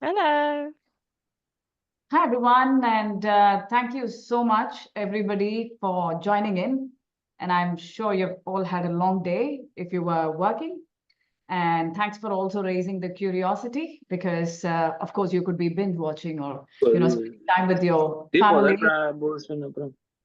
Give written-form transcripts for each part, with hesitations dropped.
Hello. Hi, everyone, and thank you so much, everybody, for joining in. And I'm sure you've all had a long day if you were working. And thanks for also raising the curiosity because, of course, you could be binge watching or, spending time with your family.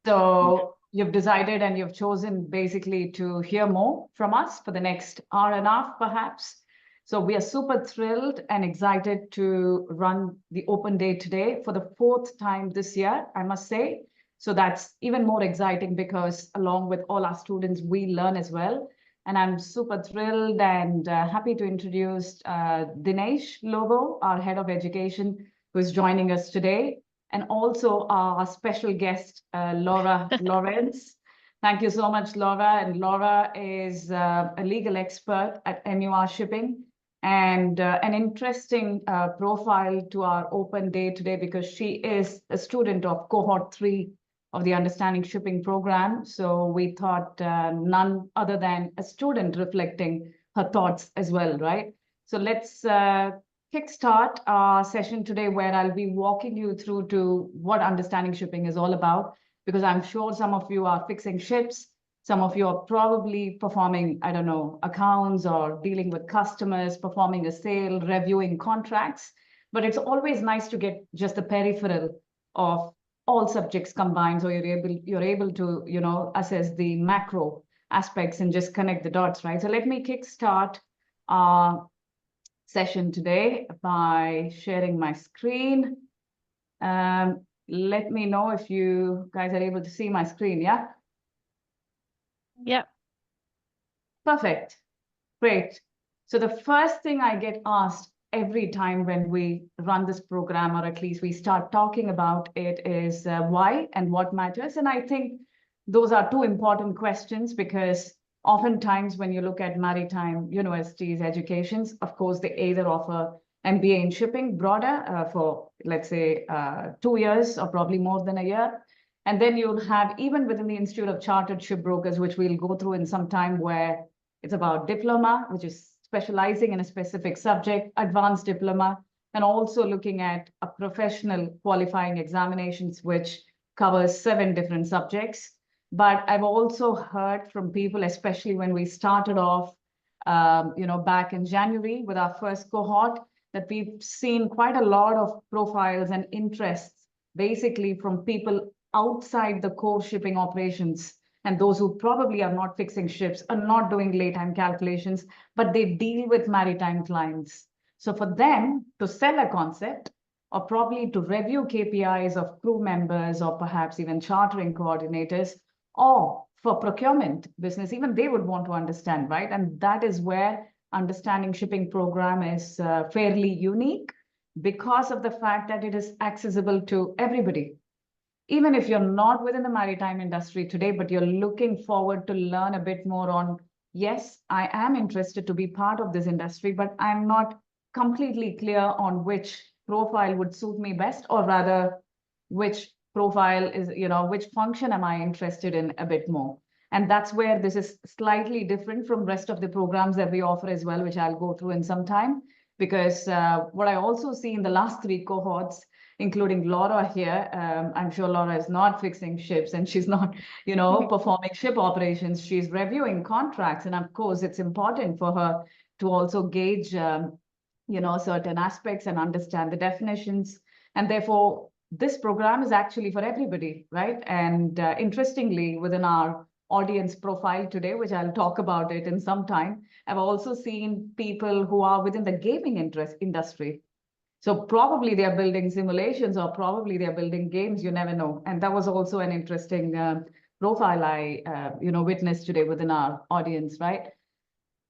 So you've decided and you've chosen basically to hear more from us for the next hour and a half, perhaps. So we are super thrilled and excited to run the open day today for the fourth time this year, I must say. So that's even more exciting because along with all our students, we learn as well. And I'm super thrilled and happy to introduce Dinesh Lobo, our head of education, who is joining us today, and also our special guest, Laura Lawrence. Thank you so much, Laura. And Laura is a legal expert at MUR Shipping and an interesting profile to our open day today because she is a student of Cohort 3 of the Understanding Shipping program. So we thought none other than a student reflecting her thoughts as well, right? So let's kickstart our session today where I'll be walking you through to what Understanding Shipping is all about, because I'm sure some of you are fixing ships, some of you are probably performing, I don't know, accounts or dealing with customers, performing a sale, reviewing contracts. But it's always nice to get just the peripheral of all subjects combined, so you're able to assess the macro aspects and just connect the dots, right? So let me kickstart our session today by sharing my screen. Let me know if you guys are able to see my screen, yeah? Yep. Perfect. Great. So the first thing I get asked every time when we run this program, or at least we start talking about it, is why and what matters. And I think those are two important questions because oftentimes when you look at maritime universities, educations, of course, they either offer MBA in shipping broader for, let's say, 2 years or probably more than a year. And then you'll have, even within the Institute of Chartered Shipbrokers, which we'll go through in some time, where it's about diploma, which is specializing in a specific subject, advanced diploma, and also looking at a professional qualifying examinations, which covers 7 different subjects. But I've also heard from people, especially when we started off, back in January with our first cohort, that we've seen quite a lot of profiles and interests, basically from people outside the core shipping operations, and those who probably are not fixing ships, are not doing laytime calculations, but they deal with maritime clients. So for them to sell a concept, or probably to review KPIs of crew members, or perhaps even chartering coordinators, or for procurement business, even they would want to understand, right? And that is where Understanding Shipping program is fairly unique because of the fact that it is accessible to everybody. Even if you're not within the maritime industry today, but you're looking forward to learn a bit more on, yes, I am interested to be part of this industry, but I'm not completely clear on which profile would suit me best, or rather, which profile is, which function am I interested in a bit more. And that's where this is slightly different from rest of the programs that we offer as well, which I'll go through in some time. Because what I also see in the last 3 cohorts, including Laura here. I'm sure Laura is not fixing ships and she's not, performing ship operations. She's reviewing contracts. And of course, it's important for her to also gauge, certain aspects and understand the definitions. And therefore, this program is actually for everybody, right? And interestingly, within our audience profile today, which I'll talk about it in some time, I've also seen people who are within the gaming industry. So probably they're building simulations, or probably they're building games, you never know. And that was also an interesting profile I witnessed today within our audience, right?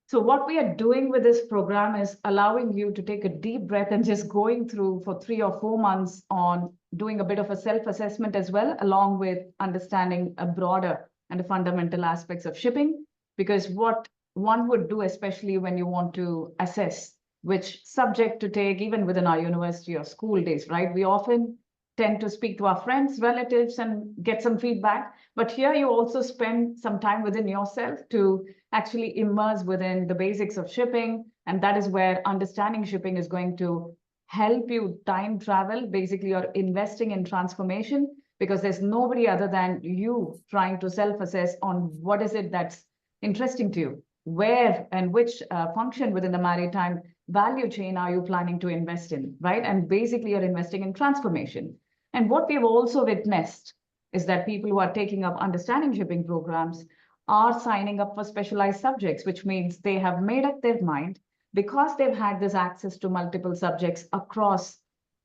So what we are doing with this program is allowing you to take a deep breath and just going through for 3 or 4 months on doing a bit of a self-assessment as well, along with understanding a broader and the fundamental aspects of shipping. Because what one would do, especially when you want to assess which subject to take, even within our university or school days, right? We often tend to speak to our friends, relatives, and get some feedback. But here you also spend some time within yourself to actually immerse within the basics of shipping. And that is where Understanding Shipping is going to help you time travel. Basically, you're investing in transformation because there's nobody other than you trying to self-assess on what is it that's interesting to you, where and which function within the maritime value chain are you planning to invest in, right? And basically, you're investing in transformation. And what we've also witnessed is that people who are taking up understanding shipping programs are signing up for specialized subjects, which means they have made up their mind because they've had this access to multiple subjects across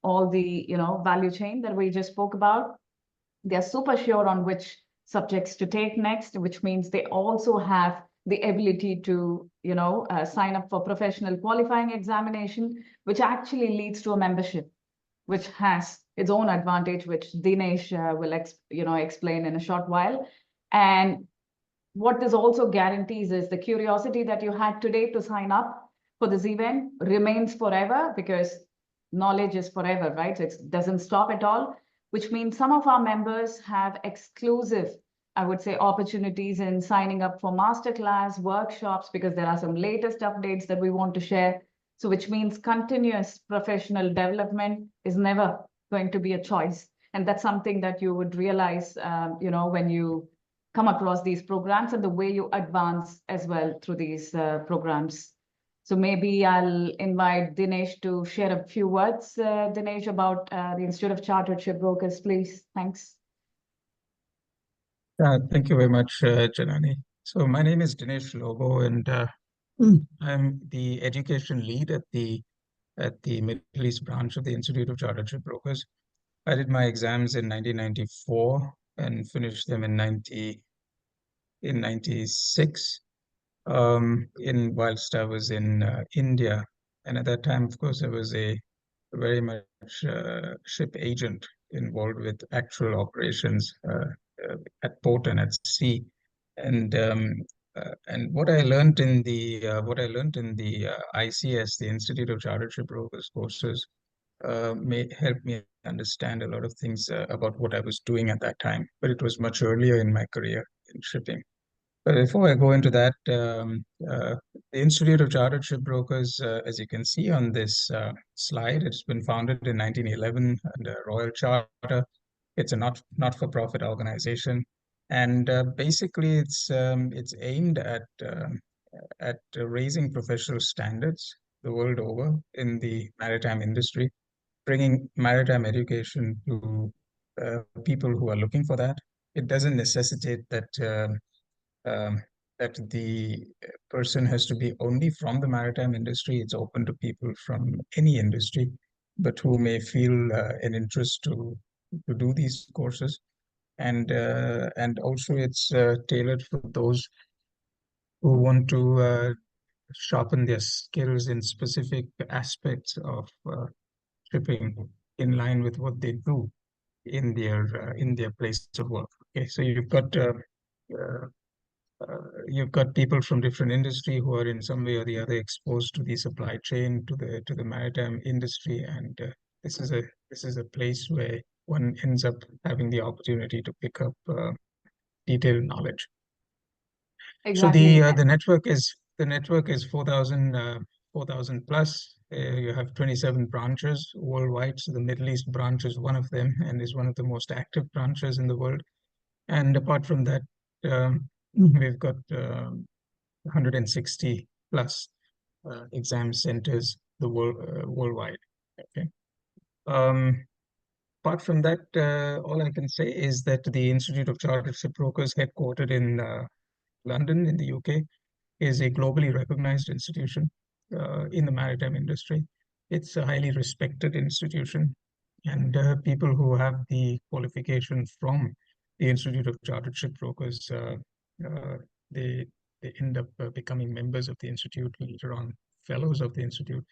all the value chain that we just spoke about. They're super sure on which subjects to take next, which means they also have the ability to sign up for professional qualifying examination, which actually leads to a membership, which has its own advantage, which Dinesh will explain in a short while. And what this also guarantees is the curiosity that you had today to sign up for this event remains forever, because knowledge is forever, right? So it doesn't stop at all, which means some of our members have exclusive, I would say, opportunities in signing up for masterclass workshops, because there are some latest updates that we want to share. So which means continuous professional development is never going to be a choice. And that's something that you would realize, when you come across these programs and the way you advance as well through these programs. So maybe I'll invite Dinesh to share a few words, Dinesh, about the Institute of Chartered Shipbrokers, please. Thanks. Thank you very much, Janani. So my name is Dinesh Lobo, and I'm the education lead at the Middle East branch of the Institute of Chartered Shipbrokers. I did my exams in 1994 and finished them in 96. Whilst I was in India, and at that time, of course, I was a very much ship agent involved with actual operations at port and at sea. And what I learned in the ICS, the Institute of Chartered Shipbrokers courses, may help me understand a lot of things about what I was doing at that time. But it was much earlier in my career in shipping. But before I go into that, the Institute of Chartered Shipbrokers, as you can see on this slide, it's been founded in 1911 under Royal Charter. It's a not-for-profit organization, and basically it's aimed at raising professional standards the world over in the maritime industry, bringing maritime education to people who are looking for that. It doesn't necessitate um, that the person has to be only from the maritime industry. It's open to people from any industry, but who may feel an interest to do these courses. And also it's tailored for those who want to sharpen their skills in specific aspects of shipping in line with what they do in their place of work. Okay, so uh, you've got people from different industry who are in some way or the other exposed to the supply chain, to the maritime industry, and this is a place where one ends up having the opportunity to pick up detailed knowledge. So Exactly. the network is 4,000 plus. You have 27 branches worldwide. So the Middle East branch is one of them and is one of the most active branches in the world. And apart from that, we've got 160 plus exam centers worldwide. Okay. Apart from that, all I can say is that the Institute of Chartered Shipbrokers, headquartered in London in the UK, is a globally recognized institution in the maritime industry. It's a highly respected institution, and people who have the qualification from the Institute of Chartered Shipbrokers, uh, they they end up becoming members of the institute, later on fellows of the institute,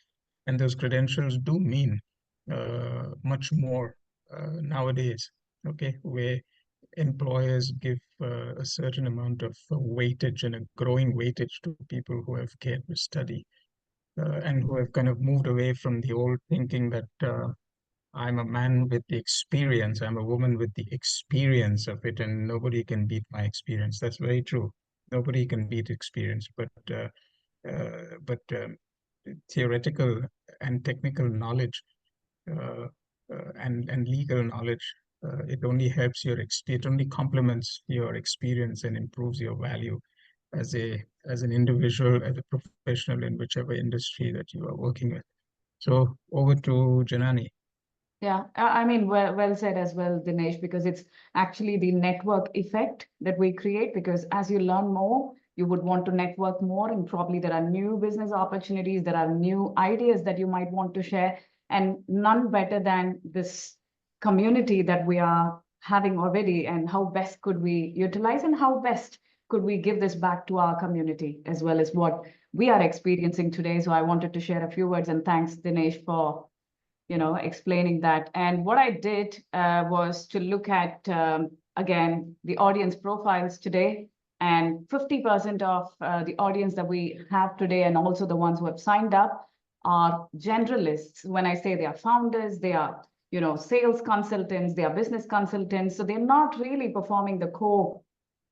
and those credentials do mean much more nowadays. Okay, where employers give a certain amount of weightage and a growing weightage to people who have cared to study and who have kind of moved away from the old thinking that I'm a man with the experience, I'm a woman with the experience of it, and nobody can beat my experience. That's very true. Nobody can beat experience, but theoretical and technical knowledge and legal knowledge. It only helps it only complements your experience and improves your value as an individual, as a professional in whichever industry that you are working with. So over to Janani. Yeah, I mean, well said as well, Dinesh, because it's actually the network effect that we create. Because as you learn more, you would want to network more, and probably there are new business opportunities, there are new ideas that you might want to share, and none better than this community that we are having already. And how best could we utilize, and how best could we give this back to our community as well as what we are experiencing today. So I wanted to share a few words, and thanks, Dinesh, for explaining that. And what I did was to look at, again, the audience profiles today. And 50% of the audience that we have today, and also the ones who have signed up, are generalists. When I say they are founders, they are, sales consultants, they are business consultants. So they're not really performing the core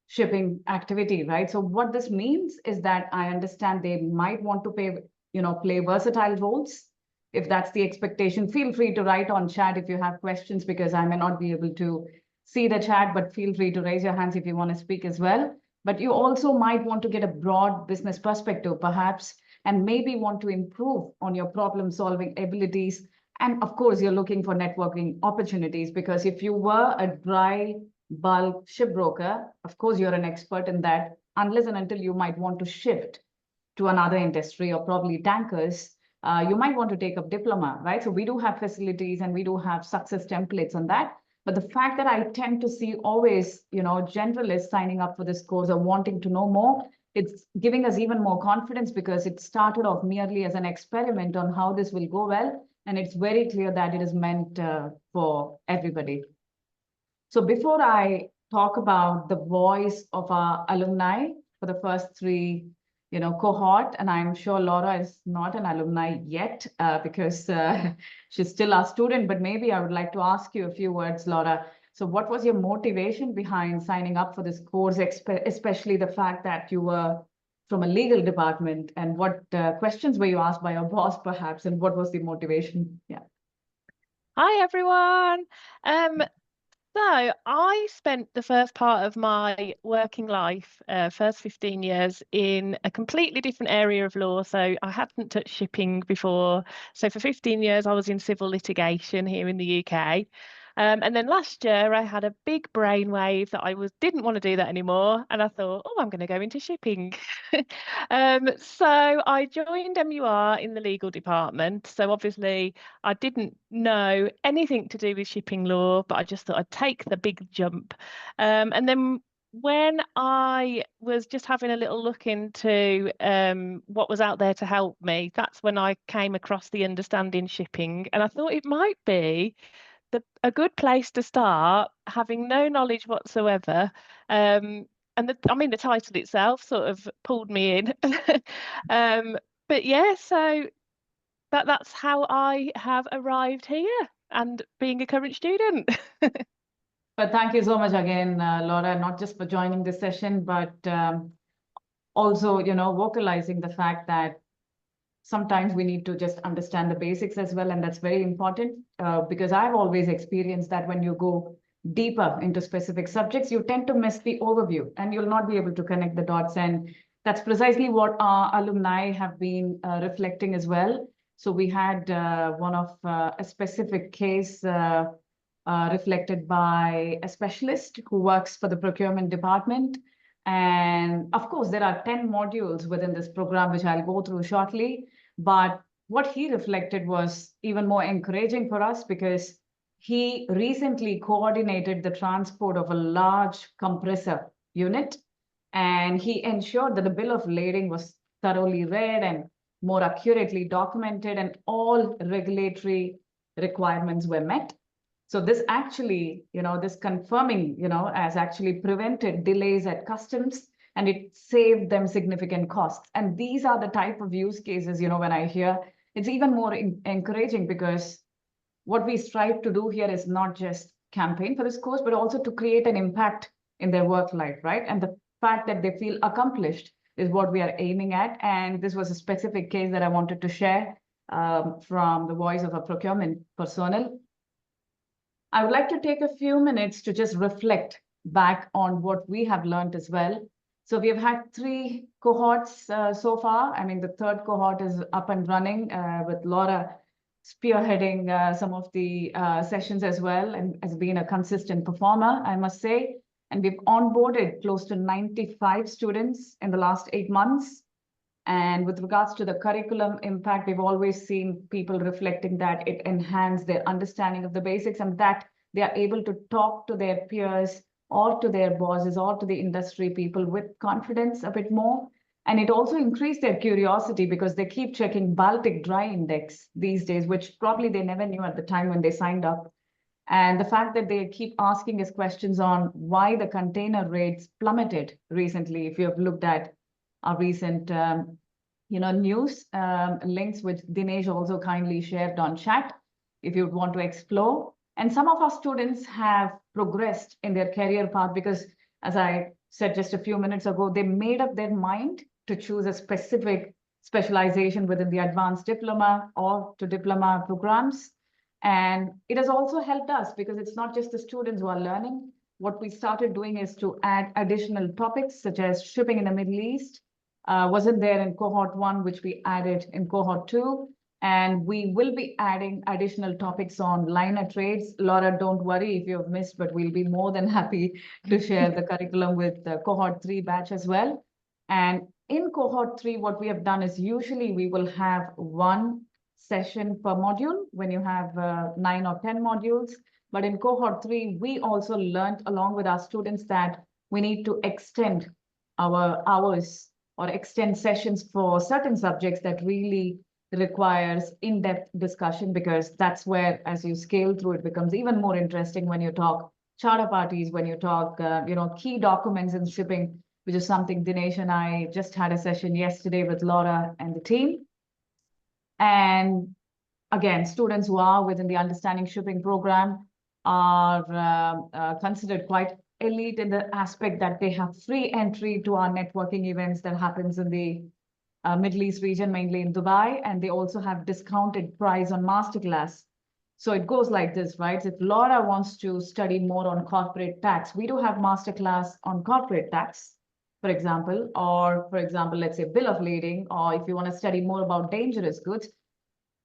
shipping activity, right? So what this means is that I understand they might want to play versatile roles. If that's the expectation, feel free to write on chat if you have questions, because I may not be able to see the chat, but feel free to raise your hands if you want to speak as well. But you also might want to get a broad business perspective, perhaps, and maybe want to improve on your problem-solving abilities. And of course, you're looking for networking opportunities, because if you were a dry bulk shipbroker, of course, you're an expert in that, unless and until you might want to shift to another industry or probably tankers, you might want to take up diploma, right? So we do have facilities and we do have success templates on that. But the fact that I tend to see always, generalists signing up for this course or wanting to know more, it's giving us even more confidence, because it started off merely as an experiment on how this will go well. And it's very clear that it is meant for everybody. So before I talk about the voice of our alumni for the first three, cohort, and I'm sure Laura is not an alumni yet because she's still our student, but maybe I would like to ask you a few words, Laura. So what was your motivation behind signing up for this course, especially the fact that you were from a legal department, and what questions were you asked by your boss, perhaps, and what was the motivation? Yeah. Hi, everyone. So I spent the first part of my working life, first 15 years, in a completely different area of law. So I hadn't touched shipping before. So for 15 years, I was in civil litigation here in the UK. And then last year, I had a big brainwave that didn't want to do that anymore. And I thought, oh, I'm going to go into shipping. So I joined MUR in the legal department. So obviously, I didn't know anything to do with shipping law, but I just thought I'd take the big jump. And then when I was just having a little look into what was out there to help me, that's when I came across the Understanding Shipping. And I thought it might be a good place to start, having no knowledge whatsoever. And the title itself sort of pulled me in. But yeah, so that's how I have arrived here and being a current student. But thank you so much again, Laura, not just for joining this session, but also, vocalizing the fact that sometimes we need to just understand the basics as well. And that's very important because I've always experienced that when you go deeper into specific subjects, you tend to miss the overview and you'll not be able to connect the dots. And that's precisely what our alumni have been reflecting as well. So we had one of a specific case reflected by a specialist who works for the procurement department. And of course, there are 10 modules within this program, which I'll go through shortly. But what he reflected was even more encouraging for us, because he recently coordinated the transport of a large compressor unit. And he ensured that the bill of lading was thoroughly read and more accurately documented, and all regulatory requirements were met. So this actually, this confirming, has actually prevented delays at customs, and it saved them significant costs. And these are the type of use cases, when I hear, it's even more encouraging, because what we strive to do here is not just campaign for this course, but also to create an impact in their work life, right? And the fact that they feel accomplished is what we are aiming at. And this was a specific case that I wanted to share. from the voice of a procurement personnel. I would like to take a few minutes to just reflect back on what we have learned as well. So we have had 3 cohorts so far. I mean, the 3rd cohort is up and running with Laura spearheading some of the sessions as well, and has been a consistent performer, I must say. And we've onboarded close to 95 students in the last 8 months. And with regards to the curriculum impact, we've always seen people reflecting that it enhanced their understanding of the basics, and that they are able to talk to their peers or to their bosses or to the industry people with confidence a bit more. And it also increased their curiosity because they keep checking Baltic Dry Index these days, which probably they never knew at the time when they signed up. And the fact that they keep asking us questions on why the container rates plummeted recently, if you have looked at our recent news links, which Dinesh also kindly shared on chat, if you would want to explore. And some of our students have progressed in their career path because, as I said just a few minutes ago, they made up their mind to choose a specific specialization within the advanced diploma or to diploma programs. And it has also helped us because it's not just the students who are learning. What we started doing is to add additional topics such as shipping in the Middle East. Wasn't there in cohort 1, which we added in cohort 2. And we will be adding additional topics on liner trades. Laura, don't worry if you've missed, but we'll be more than happy to share the curriculum with the cohort 3 batch as well. And in cohort 3, what we have done is usually we will have 1 session per module when you have 9 or 10 modules. But in cohort 3, we also learned along with our students that we need to extend our hours or extend sessions for certain subjects that really requires in-depth discussion, because that's where, as you scale through, it becomes even more interesting when you talk charter parties, when you talk, key documents in shipping, which is something Dinesh and I just had a session yesterday with Laura and the team. And again, students who are within the Understanding Shipping program are considered quite elite in the aspect that they have free entry to our networking events that happens in the Middle East region, mainly in Dubai, and they also have discounted price on masterclass. So it goes like this, right? If Laura wants to study more on corporate tax, we do have masterclass on corporate tax, for example, or for example, let's say bill of lading, or if you want to study more about dangerous goods,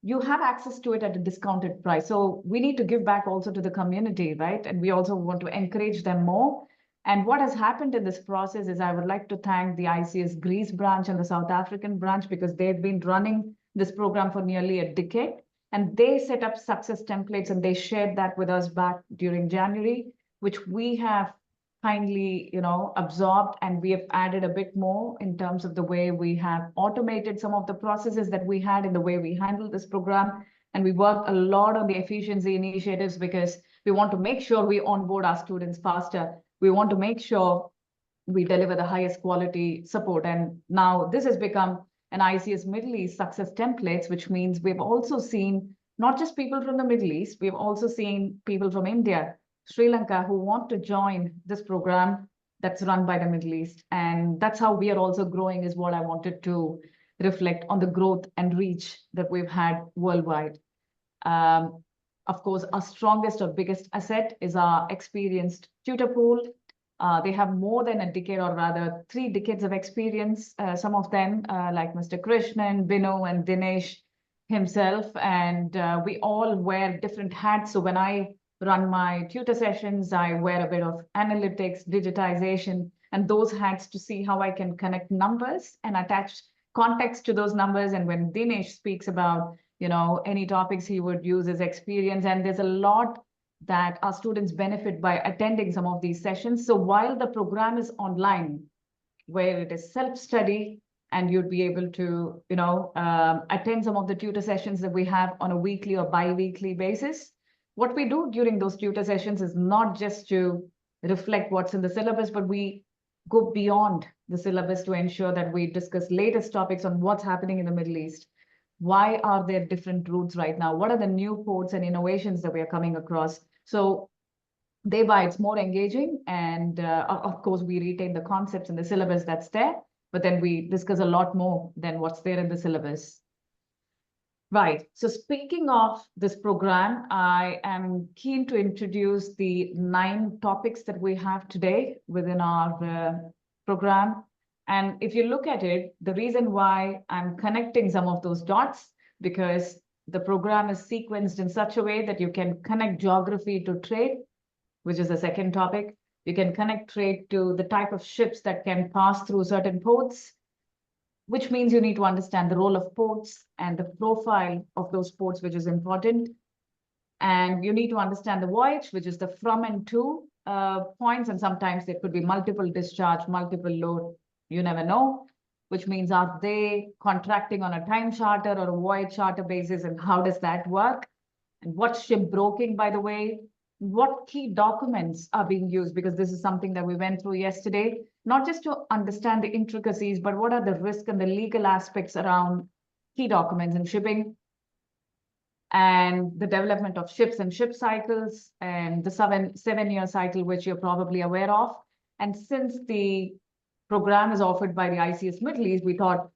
you have access to it at a discounted price. So we need to give back also to the community, right? And we also want to encourage them more. And what has happened in this process is I would like to thank the ICS Greece branch and the South African branch, because they've been running this program for nearly a decade. And they set up success templates and they shared that with us back during January, which we have kindly, absorbed, and we have added a bit more in terms of the way we have automated some of the processes that we had in the way we handle this program. And we worked a lot on the efficiency initiatives because we want to make sure we onboard our students faster. We want to make sure we deliver the highest quality support. And now this has become an ICS Middle East success templates, which means we've also seen not just people from the Middle East, we've also seen people from India, Sri Lanka, who want to join this program that's run by the Middle East. And that's how we are also growing, is what I wanted to reflect on the growth and reach that we've had worldwide. Of course, our strongest or biggest asset is our experienced tutor pool. They have more than a decade, or rather 3 decades of experience. Some of them, like Mr. Krishnan, Binu, and Dinesh himself. And we all wear different hats. So when I run my tutor sessions, I wear a bit of analytics, digitization, and those hats to see how I can connect numbers and attach context to those numbers. And when Dinesh speaks about any topics, he would use his experience. And there's a lot that our students benefit by attending some of these sessions. So while the program is online, where it is self-study, and you'd be able to, attend some of the tutor sessions that we have on a weekly or bi-weekly basis, what we do during those tutor sessions is not just to reflect what's in the syllabus, but we go beyond the syllabus to ensure that we discuss latest topics on what's happening in the Middle East. Why are there different routes right now? What are the new ports and innovations that we are coming across? So thereby it's more engaging. And of course, we retain the concepts in the syllabus that's there, but then we discuss a lot more than what's there in the syllabus. Right. So speaking of this program, I am keen to introduce the 9 topics that we have today within our program. And if you look at it, the reason why I'm connecting some of those dots, because the program is sequenced in such a way that you can connect geography to trade, which is the second topic. You can connect trade to the type of ships that can pass through certain ports, which means you need to understand the role of ports and the profile of those ports, which is important. And you need to understand the voyage, which is the from and to points. And sometimes there could be multiple discharge, multiple load. You never know, which means are they contracting on a time charter or a voyage charter basis? And how does that work? And what's ship broking, by the way? What key documents are being used? Because this is something that we went through yesterday, not just to understand the intricacies, but what are the risk and the legal aspects around key documents in shipping, and the development of ships and ship cycles, and the seven-year cycle, which you're probably aware of. And since the program is offered by the ICS Middle East, we thought,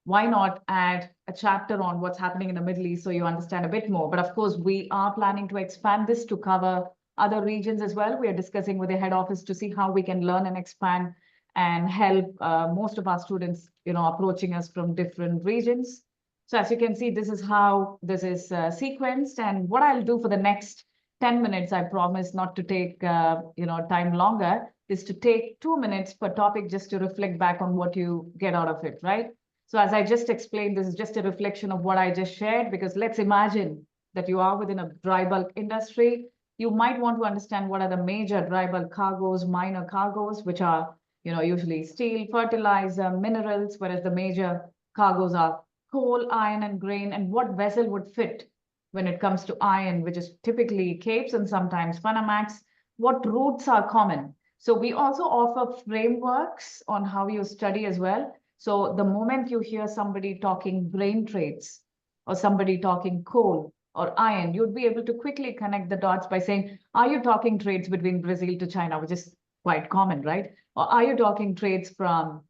why not add a chapter on what's happening in the Middle East so you understand a bit more? But of course, we are planning to expand this to cover other regions as well. We are discussing with the head office to see how we can learn and expand and help most of our students, approaching us from different regions. So as you can see, this is how this is sequenced. And what I'll do for the next 10 minutes, I promise not to take time longer, is to take 2 minutes per topic just to reflect back on what you get out of it, right? So as I just explained, this is just a reflection of what I just shared, because let's imagine that you are within a dry bulk industry. You might want to understand what are the major dry bulk cargoes, minor cargoes, which are, usually steel, fertilizer, minerals, whereas the major cargoes are coal, iron, and grain, and what vessel would fit when it comes to iron, which is typically Capes and sometimes Panamax. What routes are common? So we also offer frameworks on how you study as well. So the moment you hear somebody talking grain trades or somebody talking coal or iron, you'd be able to quickly connect the dots by saying, are you talking trades between Brazil to China, which is quite common, right? Or are you talking trades from,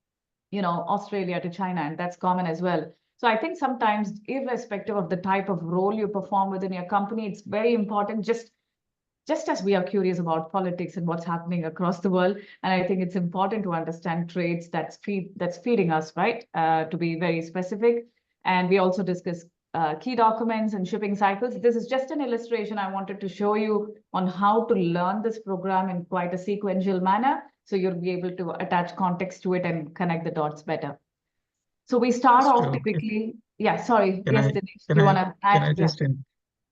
Australia to China? And that's common as well. So I think sometimes, irrespective of the type of role you perform within your company, it's very important, just as we are curious about politics and what's happening across the world. And I think it's important to understand trades that's feeding us, right? To be very specific. And we also discuss key documents and shipping cycles. This is just an illustration I wanted to show you on how to learn this program in quite a sequential manner, so you'll be able to attach context to it and connect the dots better. So we start off typically. Yeah, sorry. Yes, Dinesh, do you want to add?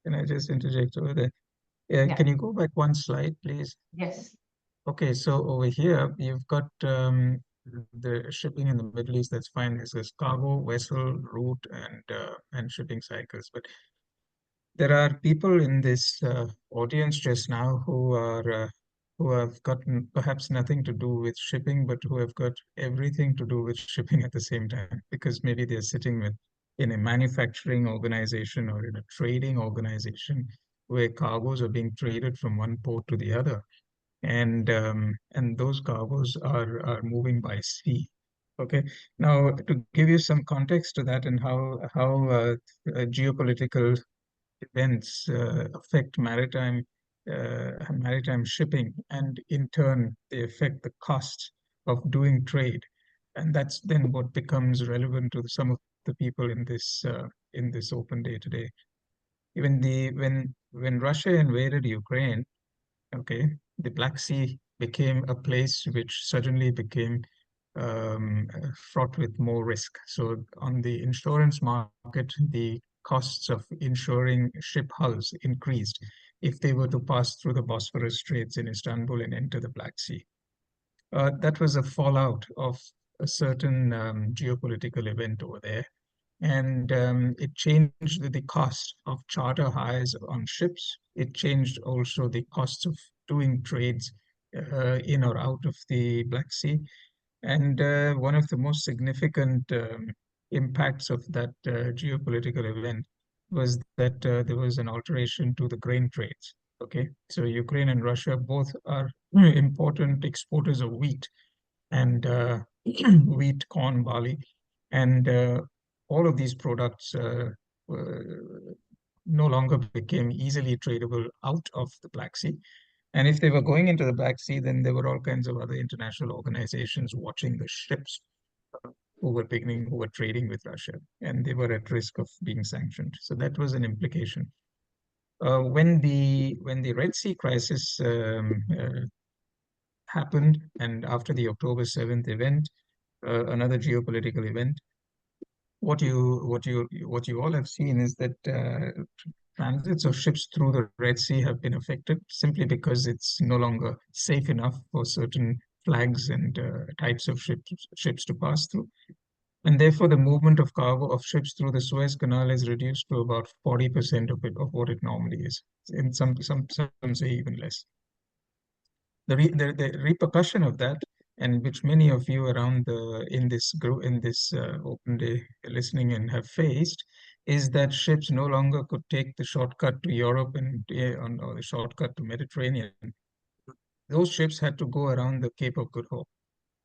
Can I just interject over there? Yeah. Can you go back one slide, please? Yes. Okay, so over here, you've got the shipping in the Middle East. That's fine. This is cargo, vessel, route, and shipping cycles. But there are people in this audience just now who have gotten perhaps nothing to do with shipping, but who have got everything to do with shipping at the same time, because maybe they're sitting in a manufacturing organization or in a trading organization where cargoes are being traded from one port to the other, and those cargoes are moving by sea. Okay, now to give you some context to that and how geopolitical events affect maritime shipping, and in turn they affect the cost of doing trade, and that's then what becomes relevant to some of the people in this open day today. Even when Russia invaded Ukraine, okay, the Black Sea became a place which suddenly became fraught with more risk. So on the insurance market, the costs of insuring ship hulls increased if they were to pass through the Bosphorus Straits in Istanbul and enter the Black Sea. That was a fallout of a certain geopolitical event over there. And it changed the cost of charter hires on ships. It changed also the costs of doing trades in or out of the Black Sea. And one of the most significant impacts of that geopolitical event was that there was an alteration to the grain trades. Okay, so Ukraine and Russia both are important exporters of wheat and wheat, corn, barley, and all of these products no longer became easily tradable out of the Black Sea. And if they were going into the Black Sea, then there were all kinds of other international organizations watching the ships who were trading with Russia, and they were at risk of being sanctioned. So that was an implication. When the Red Sea crisis happened, and after the October 7th event, another geopolitical event, what you all have seen is that transits of ships through the Red Sea have been affected simply because it's no longer safe enough for certain flags and types of ships to pass through. And therefore, the movement of cargo of ships through the Suez Canal is reduced to about 40% of what it normally is. In some say even less. The repercussion of that, and which many of you around in this group in this open day listening in have faced, is that ships no longer could take the shortcut to Europe and or the shortcut to Mediterranean. Those ships had to go around the Cape of Good Hope.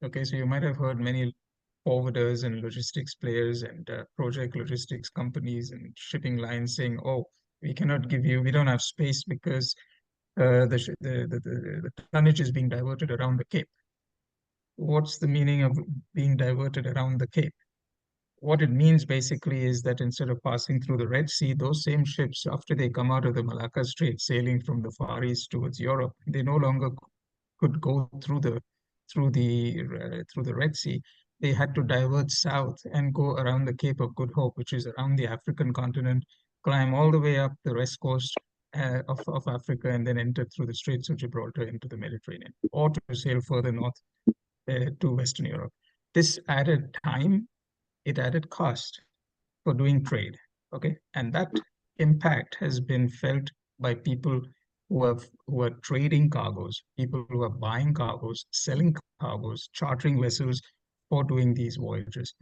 Okay, so you might have heard many forwarders and logistics players and project logistics companies and shipping lines saying, "Oh, we don't have space because the tonnage is being diverted around the Cape." What's the meaning of being diverted around the Cape? What it means basically is that instead of passing through the Red Sea, those same ships, after they come out of the Malacca Strait, sailing from the Far East towards Europe, they no longer could go through the Red Sea. They had to divert south and go around the Cape of Good Hope, which is around the African continent, climb all the way up the west coast of Africa, and then enter through the Straits of Gibraltar into the Mediterranean, or to sail further north to Western Europe. This added time, it added cost for doing trade. Okay, and that impact has been felt by people who are trading cargoes, people who are buying cargoes, selling cargoes, chartering vessels for doing these voyages.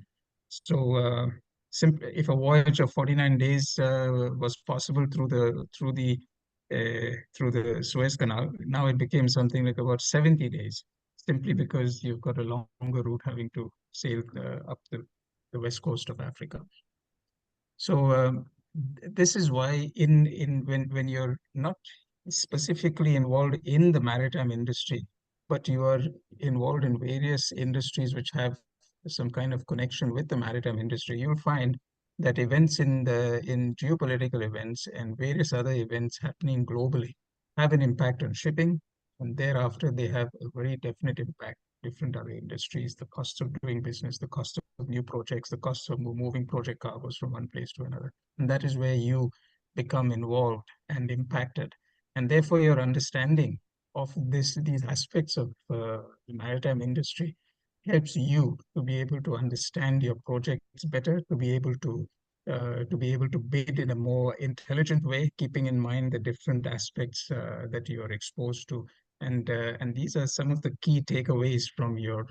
So, if a voyage of 49 days was possible through the Suez Canal, now it became something like about 70 days, simply because you've got a longer route having to sail up the west coast of Africa. So this is why when you're not specifically involved in the maritime industry, but you are involved in various industries which have some kind of connection with the maritime industry, you'll find that events in geopolitical events and various other events happening globally have an impact on shipping, and thereafter they have a very definite impact on different other industries, the cost of doing business, the cost of new projects, the cost of moving project cargoes from one place to another. And that is where you become involved and impacted. And therefore, your understanding of these aspects of the maritime industry helps you to be able to understand your projects better, to be able to bid in a more intelligent way, keeping in mind the different aspects that you are exposed to. And these are some of the key takeaways from your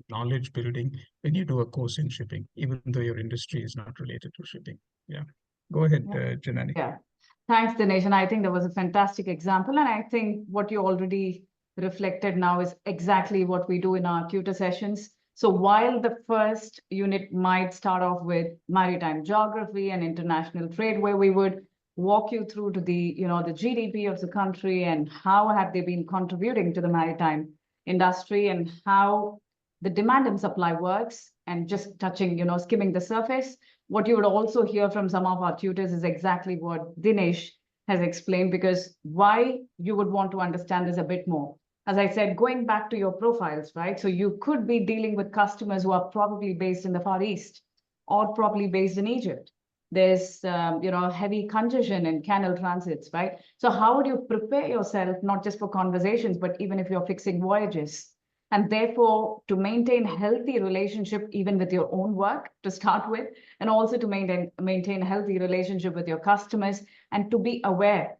knowledge building when you do a course in shipping, even though your industry is not related to shipping. Yeah. Go ahead, Janani. Yeah. Thanks, Dinesh. And I think that was a fantastic example. And I think what you already reflected now is exactly what we do in our tutor sessions. So while the first unit might start off with maritime geography and international trade, where we would walk you through to the GDP of the country and how have they been contributing to the maritime industry and how the demand and supply works, and just touching, skimming the surface. What you would also hear from some of our tutors is exactly what Dinesh has explained, because why you would want to understand this a bit more. As I said, going back to your profiles, right? So you could be dealing with customers who are probably based in the Far East or probably based in Egypt. There's, heavy congestion in canal transits, right? So how would you prepare yourself, not just for conversations, but even if you're fixing voyages? And therefore, to maintain healthy relationship even with your own work to start with, and also to maintain a healthy relationship with your customers, and to be aware.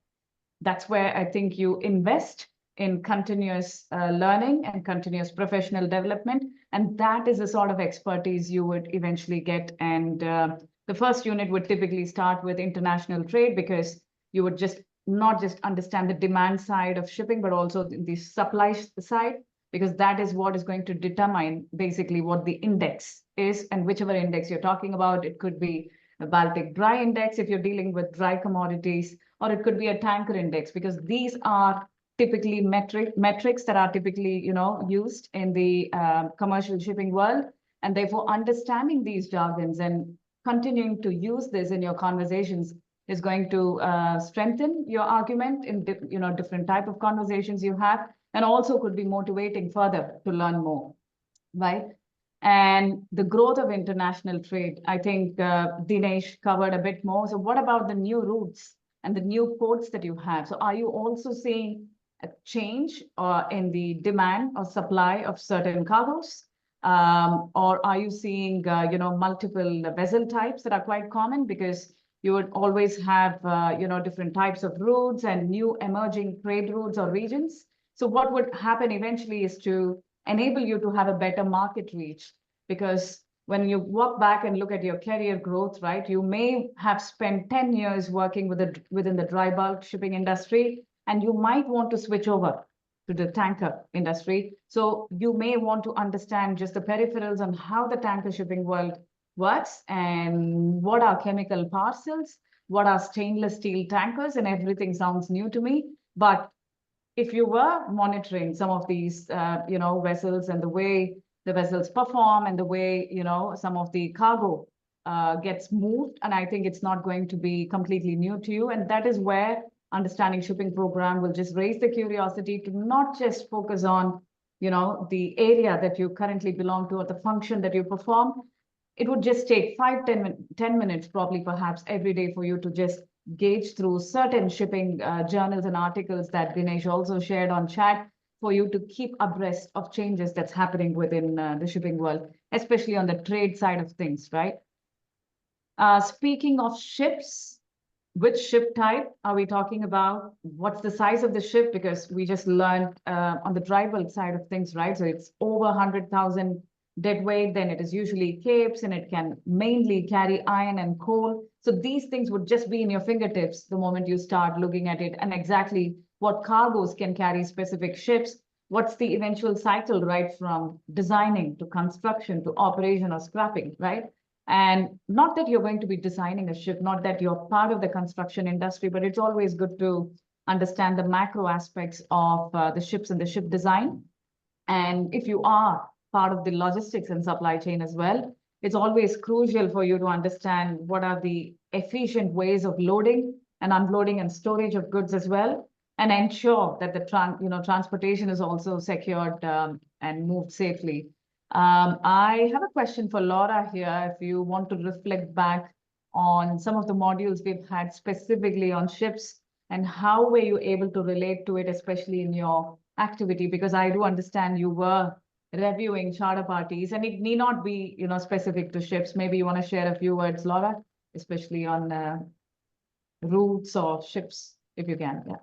That's where I think you invest in continuous learning and continuous professional development. And that is the sort of expertise you would eventually get. And the first unit would typically start with international trade, because you would not just understand the demand side of shipping, but also the supply side, because that is what is going to determine basically what the index is. And whichever index you're talking about, it could be a Baltic Dry Index if you're dealing with dry commodities, or it could be a tanker index, because these are typically metrics that are typically, used in the commercial shipping world. And therefore, understanding these jargons and continuing to use this in your conversations is going to strengthen your argument in different type of conversations you have, and also could be motivating further to learn more, right? And the growth of international trade, I think Dinesh covered a bit more. So what about the new routes and the new ports that you have? So are you also seeing a change in the demand or supply of certain cargoes? Or are you seeing, multiple vessel types that are quite common? Because you would always have, different types of routes and new emerging trade routes or regions. So what would happen eventually is to enable you to have a better market reach, because when you walk back and look at your career growth, right, you may have spent 10 years working within the dry bulk shipping industry, and you might want to switch over to the tanker industry. So you may want to understand just the peripherals on how the tanker shipping world works, and what are chemical parcels, what are stainless steel tankers, and everything sounds new to me. But if you were monitoring some of these, vessels and the way the vessels perform and the way, some of the cargo gets moved, and I think it's not going to be completely new to you. And that is where Understanding Shipping program will just raise the curiosity to not just focus on, the area that you currently belong to or the function that you perform. It would just take 10 minutes, probably perhaps every day, for you to just gauge through certain shipping journals and articles that Dinesh also shared on chat, for you to keep abreast of changes that's happening within the shipping world, especially on the trade side of things, right? Speaking of ships, which ship type are we talking about? What's the size of the ship? Because we just learned on the dry bulk side of things, right? So it's over 100,000 deadweight, then it is usually capes, and it can mainly carry iron and coal. So these things would just be in your fingertips the moment you start looking at it, and exactly what cargoes can carry specific ships, what's the eventual cycle, right, from designing to construction to operation or scrapping, right? And not that you're going to be designing a ship, not that you're part of the construction industry, but it's always good to understand the macro aspects of the ships and the ship design. And if you are part of the logistics and supply chain as well, it's always crucial for you to understand what are the efficient ways of loading and unloading and storage of goods as well, and ensure that the transportation is also secured and moved safely. I have a question for Laura here. If you want to reflect back on some of the modules we've had specifically on ships, and how were you able to relate to it, especially in your activity? Because I do understand you were reviewing charter parties, and it need not be, specific to ships. Maybe you want to share a few words, Laura, especially on routes or ships, if you can. Yeah.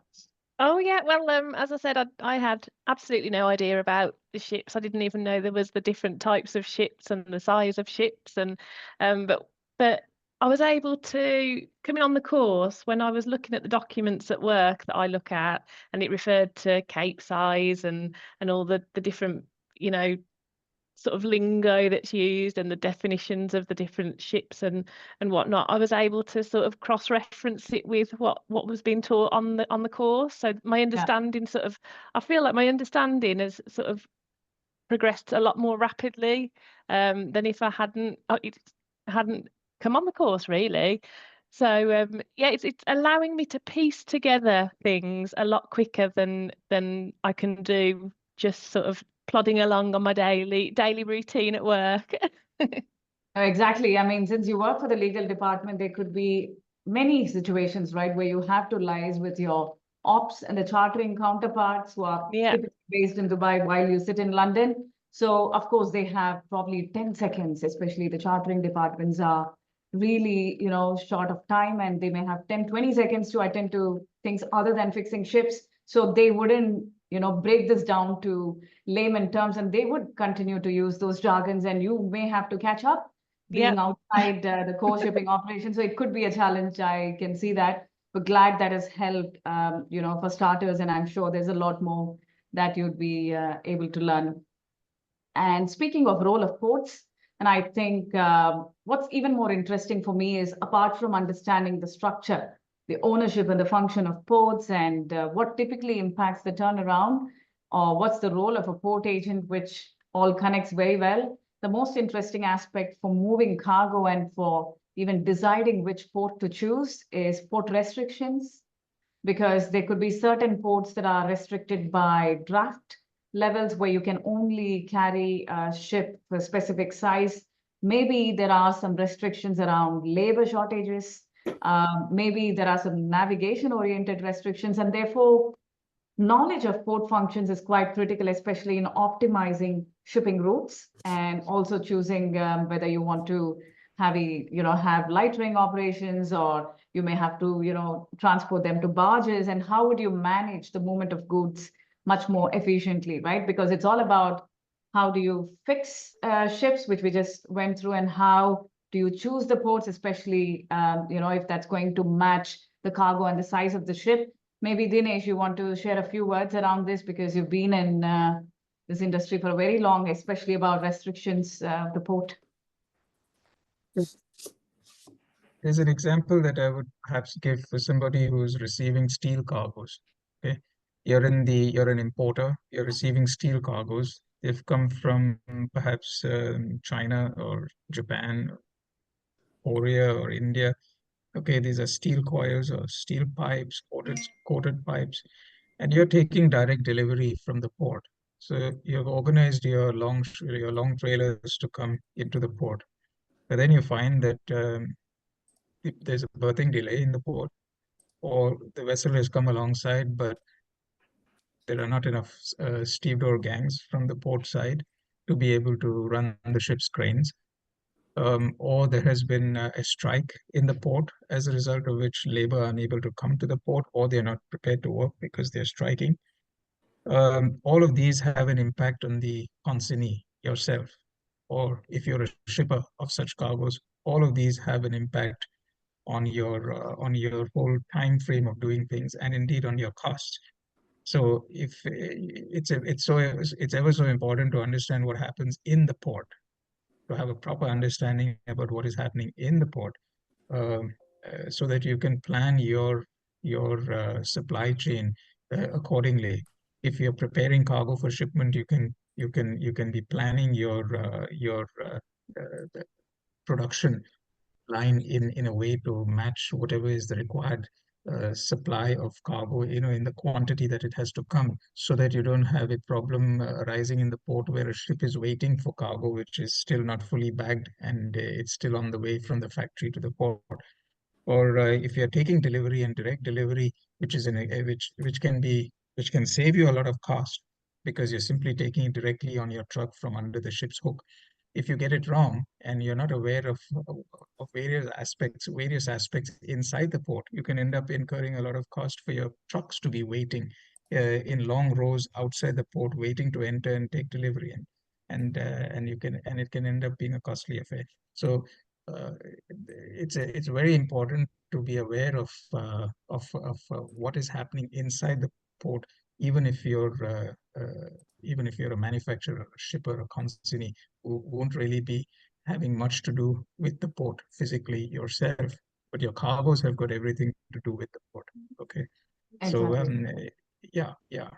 Oh yeah, well, as I said, I had absolutely no idea about the ships. I didn't even know there was the different types of ships and the size of ships, and but I was able to, coming on the course, when I was looking at the documents at work that I look at, and it referred to cape size and all the different, sort of lingo that's used and the definitions of the different ships and whatnot, I was able to sort of cross-reference it with what was being taught on the course. So my understanding I feel like my understanding has sort of progressed a lot more rapidly than if I hadn't come on the course, really. So yeah, it's allowing me to piece together things a lot quicker than I can do just sort of plodding along on my daily routine at work. Exactly. I mean, since you work for the legal department, there could be many situations, right, where you have to liaise with your ops and the chartering counterparts who are typically based in Dubai while you sit in London. So, of course, they have probably 10 seconds, especially the chartering departments are really, short of time, and they may have 10, 20 seconds to attend to things other than fixing ships. So they wouldn't, break this down to layman terms, and they would continue to use those jargons, and you may have to catch up being outside the core shipping operation. So it could be a challenge. I can see that, but glad that has helped, for starters. And I'm sure there's a lot more that you'd be able to learn. And speaking of role of ports, And I think what's even more interesting for me is, apart from understanding the structure, the ownership and the function of ports, and what typically impacts the turnaround, or what's the role of a port agent, which all connects very well. The most interesting aspect for moving cargo and for even deciding which port to choose is port restrictions, because there could be certain ports that are restricted by draft levels where you can only carry a ship for a specific size. Maybe there are some restrictions around labor shortages. Maybe there are some navigation-oriented restrictions, and therefore knowledge of port functions is quite critical, especially in optimizing shipping routes and also choosing whether you want to have have lightering operations, or you may have to transport them to barges, and how would you manage the movement of goods much more efficiently, right? Because it's all about how do you fix ships, which we just went through, and how do you choose the ports, especially if that's going to match the cargo and the size of the ship. Maybe Dinesh, you want to share a few words around this, because you've been in this industry for very long, especially about restrictions of the port. There's an example that I would perhaps give for somebody who's receiving steel cargoes. Okay, you're an importer. You're receiving steel cargoes. They've come from perhaps China or Japan, Korea or India. Okay, these are steel coils or steel pipes, coated pipes, and you're taking direct delivery from the port. So you've organized your long trailers to come into the port, but then you find that if there's a berthing delay in the port, or the vessel has come alongside, but there are not enough stevedore gangs from the port side to be able to run the ship's cranes. Or there has been a strike in the port, as a result of which labor are unable to come to the port, or they're not prepared to work because they're striking. All of these have an impact on the consignee, yourself, or if you're a shipper of such cargoes, all of these have an impact on your whole time frame of doing things, and indeed on your costs. So if it's ever so important to understand what happens in the port, to have a proper understanding about what is happening in the port, um, so that you can plan your supply chain accordingly. If you're preparing cargo for shipment, you can be planning your production line in a way to match whatever is the required supply of cargo, in the quantity that it has to come, so that you don't have a problem arising in the port where a ship is waiting for cargo which is still not fully bagged, and it's still on the way from the factory to the port. Or if you're taking delivery and direct delivery, which is which can save you a lot of cost, because you're simply taking it directly on your truck from under the ship's hook. If you get it wrong and you're not aware of various aspects inside the port, you can end up incurring a lot of cost for your trucks to be waiting in long rows outside the port, waiting to enter and take delivery, and it can end up being a costly affair. So uh, it's very important to be aware of what is happening inside the port, even if you're a manufacturer, a shipper, a consignee, who won't really be having much to do with the port physically yourself, but your cargoes have got everything to do with the port. Okay, so Exactly. yeah.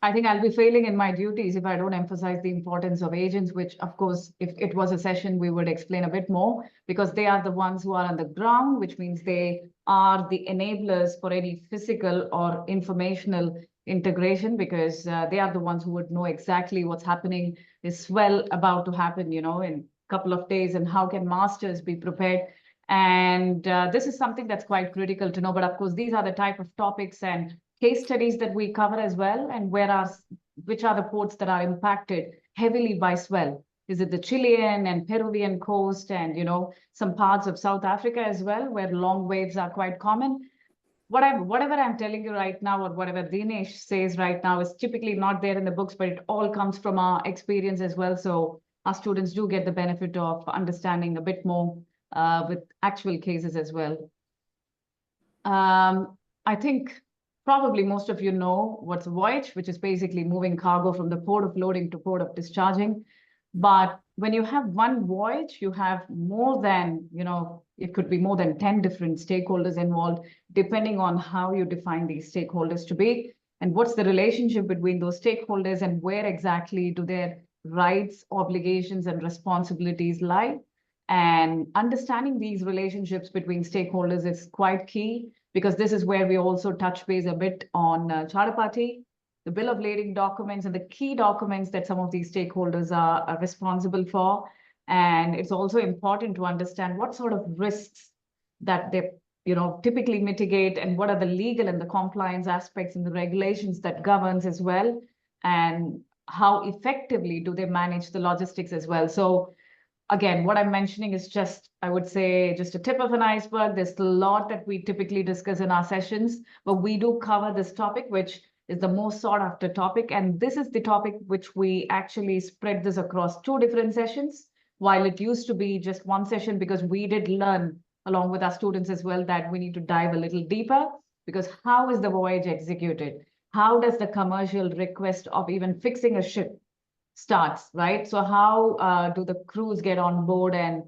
I think I'll be failing in my duties if I don't emphasize the importance of agents, which, of course, if it was a session, we would explain a bit more, because they are the ones who are on the ground, which means they are the enablers for any physical or informational integration, because they are the ones who would know exactly what's happening, is swell about to happen, in a couple of days, and how can masters be prepared. And this is something that's quite critical to know. But of course, these are the type of topics and case studies that we cover as well, and which are the ports that are impacted heavily by swell. Is it the Chilean and Peruvian coast, and some parts of South Africa as well, where long waves are quite common? Whatever I'm telling you right now, or whatever Dinesh says right now, is typically not there in the books, but it all comes from our experience as well. So our students do get the benefit of understanding a bit more with actual cases as well. I think probably most of you know what's voyage, which is basically moving cargo from the port of loading to port of discharging. But when you have one voyage, you have more than, it could be more than 10 different stakeholders involved, depending on how you define these stakeholders to be, and what's the relationship between those stakeholders and where exactly do their rights, obligations, and responsibilities lie. And understanding these relationships between stakeholders is quite key, because this is where we also touch base a bit on charter party, the bill of lading documents, and the key documents that some of these stakeholders are responsible for. And it's also important to understand what sort of risks that they typically mitigate, and what are the legal and the compliance aspects and the regulations that governs as well, and how effectively do they manage the logistics as well. So again, what I'm mentioning is just, I would say, just a tip of an iceberg. There's a lot that we typically discuss in our sessions, but we do cover this topic, which is the most sought after topic. And this is the topic which we actually spread this across 2 different sessions, while it used to be just 1 session, because we did learn along with our students as well that we need to dive a little deeper, because how is the voyage executed? How does the commercial request of even fixing a ship starts, right? So how do the crews get on board, and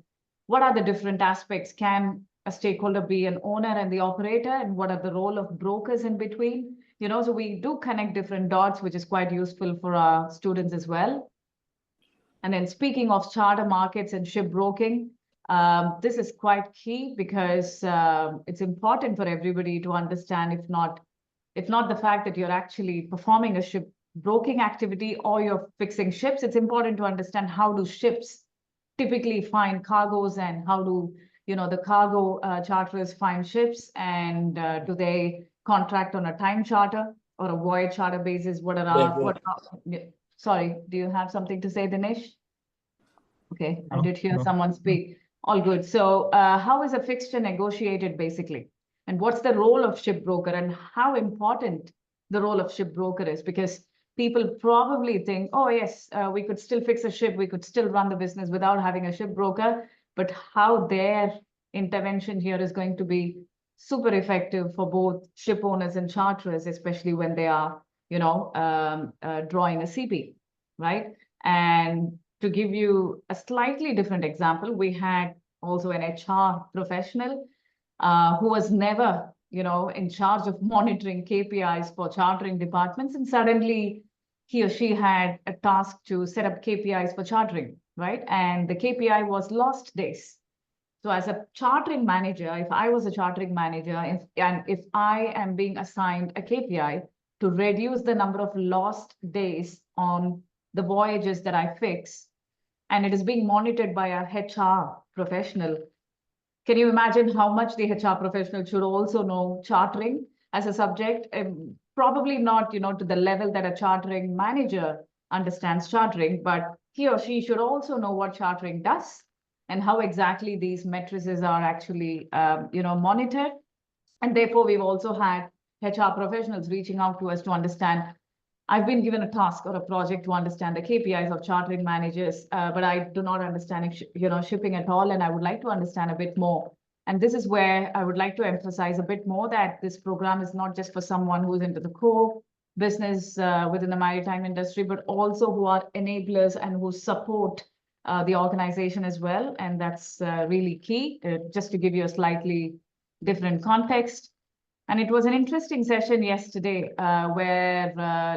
what are the different aspects? Can a stakeholder be an owner and the operator, and what are the role of brokers in between? So we do connect different dots, which is quite useful for our students as well. And then speaking of charter markets and ship broking, this is quite key, because it's important for everybody to understand, if not the fact that you're actually performing a ship broking activity or you're fixing ships, it's important to understand how do ships typically find cargoes, and how do the cargo charterers find ships, and do they contract on a time charter or a voyage charter basis? Sorry, do you have something to say, Dinesh? Okay, I did hear someone speak. All good. So how is a fixture negotiated basically? And what's the role of ship broker, and how important the role of ship broker is? Because people probably think, oh yes, we could still fix a ship, we could still run the business without having a ship broker, but how their intervention here is going to be super effective for both ship owners and charterers, especially when they are, drawing a CP, right? And to give you a slightly different example, we had also an HR professional who was never, in charge of monitoring KPIs for chartering departments, and suddenly he or she had a task to set up KPIs for chartering, right? And the KPI was lost days. So as a chartering manager, if I was a chartering manager, if I am being assigned a KPI to reduce the number of lost days on the voyages that I fix, and it is being monitored by a HR professional, can you imagine how much the HR professional should also know chartering as a subject? Probably not, to the level that a chartering manager understands chartering, but he or she should also know what chartering does and how exactly these matrices are actually, monitored. And therefore, we've also had HR professionals reaching out to us to understand, I've been given a task or a project to understand the KPIs of chartering managers, but I do not understand, shipping at all, and I would like to understand a bit more. And this is where I would like to emphasize a bit more that this program is not just for someone who's into the core business within the maritime industry, but also who are enablers and who support the organization as well. And that's really key, just to give you a slightly different context. And it was an interesting session yesterday where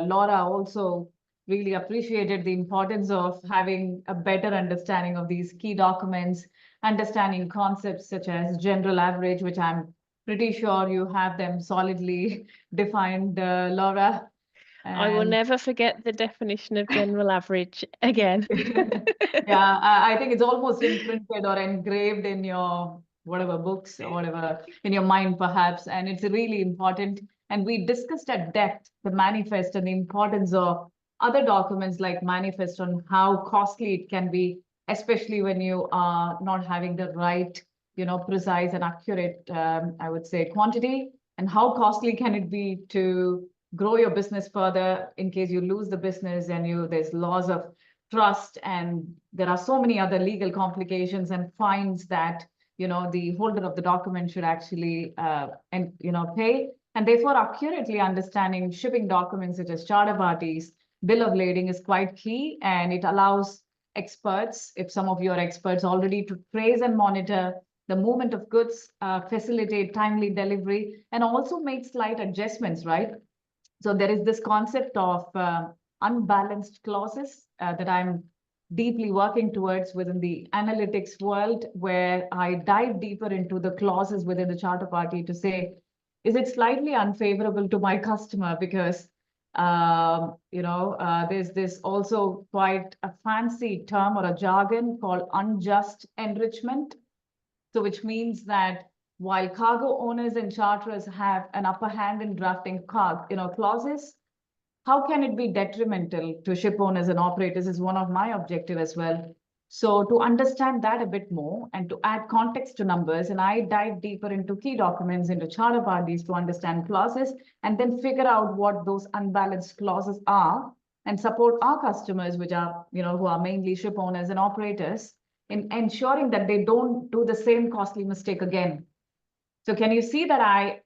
Laura also really appreciated the importance of having a better understanding of these key documents, understanding concepts such as general average, which I'm pretty sure you have them solidly defined, Laura. I will never forget the definition of general average again. Yeah, I think it's almost imprinted or engraved in your whatever books or whatever in your mind perhaps, and it's really important. And we discussed at depth the manifest and the importance of other documents like manifest, on how costly it can be, especially when you are not having the right, precise and accurate, I would say, quantity, and how costly can it be to grow your business further in case you lose the business and there's loss of trust, and there are so many other legal complications and fines that the holder of the document should actually pay. And therefore, accurately understanding shipping documents such as charter parties, bill of lading is quite key, and it allows experts, if some of you are experts already, to trace and monitor the movement of goods, facilitate timely delivery, and also make slight adjustments, right? So there is this concept of unbalanced clauses that I'm deeply working towards within the analytics world, where I dive deeper into the clauses within the charter party to say, is it slightly unfavorable to my customer? Because there's this also quite a fancy term or a jargon called unjust enrichment. So which means that while cargo owners and charterers have an upper hand in drafting clauses, how can it be detrimental to ship owners and operators is one of my objectives as well. So to understand that a bit more and to add context to numbers, and I dive deeper into key documents, into charter parties to understand clauses, and then figure out what those unbalanced clauses are and support our customers, which are, who are mainly ship owners and operators, in ensuring that they don't do the same costly mistake again. So can you see that I